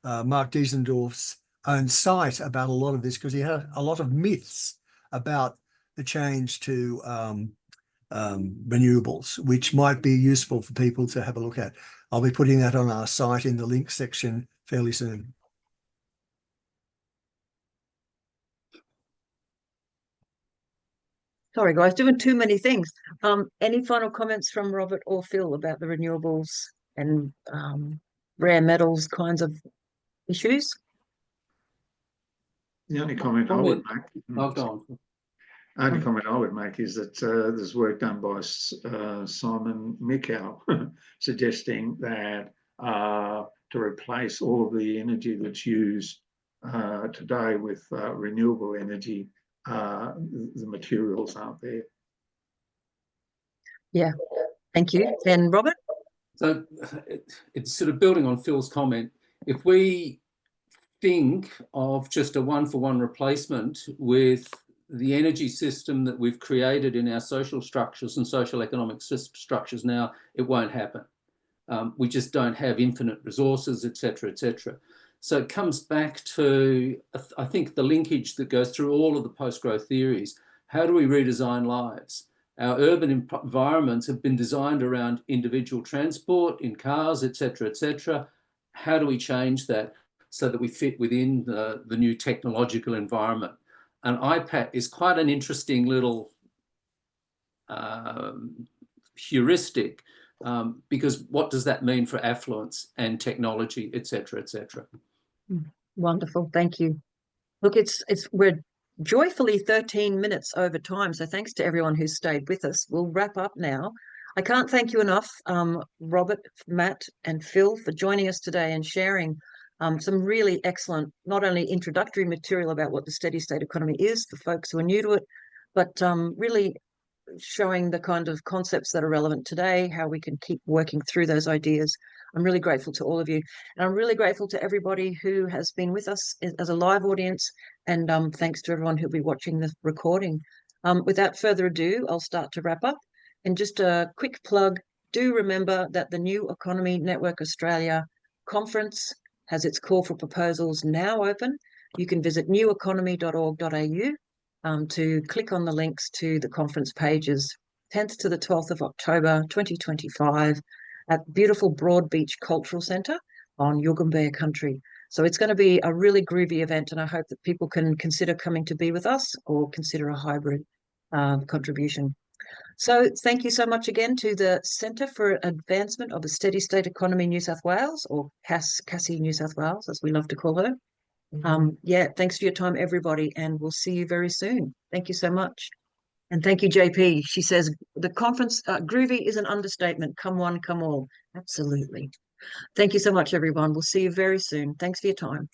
Mark Diesendorf's own site about a lot of this, because he had a lot of myths about the change to renewables, which might be useful for people to have a look at. I'll be putting that on our site in the links section fairly soon. Sorry, guys, doing too many things. Any final comments from Robert or Phil about the renewables and rare metals kinds of issues? The only comment I would make. I'll go on. Only comment I would make is that there's work done by Simon Mikow suggesting that to replace all of the energy that's used today with renewable energy, the materials aren't there. Yeah, thank you. And Robert? So it's sort of building on Phil's comment. If we think of just a one-for-one replacement with the energy system that we've created in our social structures and social economic structures now, it won't happen. We just don't have infinite resources, et cetera, et cetera. So it comes back to, I think, the linkage that goes through all of the post-growth theories. How do we redesign lives? Our urban environments have been designed around individual transport in cars, et cetera, et cetera. How do we change that so that we fit within the new technological environment? An iPad is quite an interesting little heuristic, because what does that mean for affluence and technology, et cetera, et cetera? Wonderful, thank you. Look, we're joyfully 13 minutes over time, so thanks to everyone who's stayed with us. We'll wrap up now. I can't thank you enough, Robert, Matt, and Phil, for joining us today and sharing some really excellent, not only introductory material about what the steady state economy is for folks who are new to it, but really showing the kind of concepts that are relevant today, how we can keep working through those ideas. I'm really grateful to all of you. And I'm really grateful to everybody who has been with us as a live audience. And thanks to everyone who'll be watching the recording. Without further ado, I'll start to wrap up. And just a quick plug, do remember that the New Economy Network Australia conference has its call for proposals now open. You can visit neweconomy.org.au to click on the links to the conference pages, 10th to the 12th of October 2025 at beautiful Broadbeach Cultural Centre on Yugambeh country. So it's going to be a really groovy event, and I hope that people can consider coming to be with us or consider a hybrid contribution. So thank you so much again to the Centre for Advancement of a Steady State Economy New South Wales, or CASSE New South Wales, as we love to call her. Yeah, thanks for your time, everybody, and we'll see you very soon. Thank you so much. And thank you, JP. She says, the conference, groovy is an understatement. Come one, come all. Absolutely. Thank you so much, everyone. We'll see you very soon. Thanks for your time.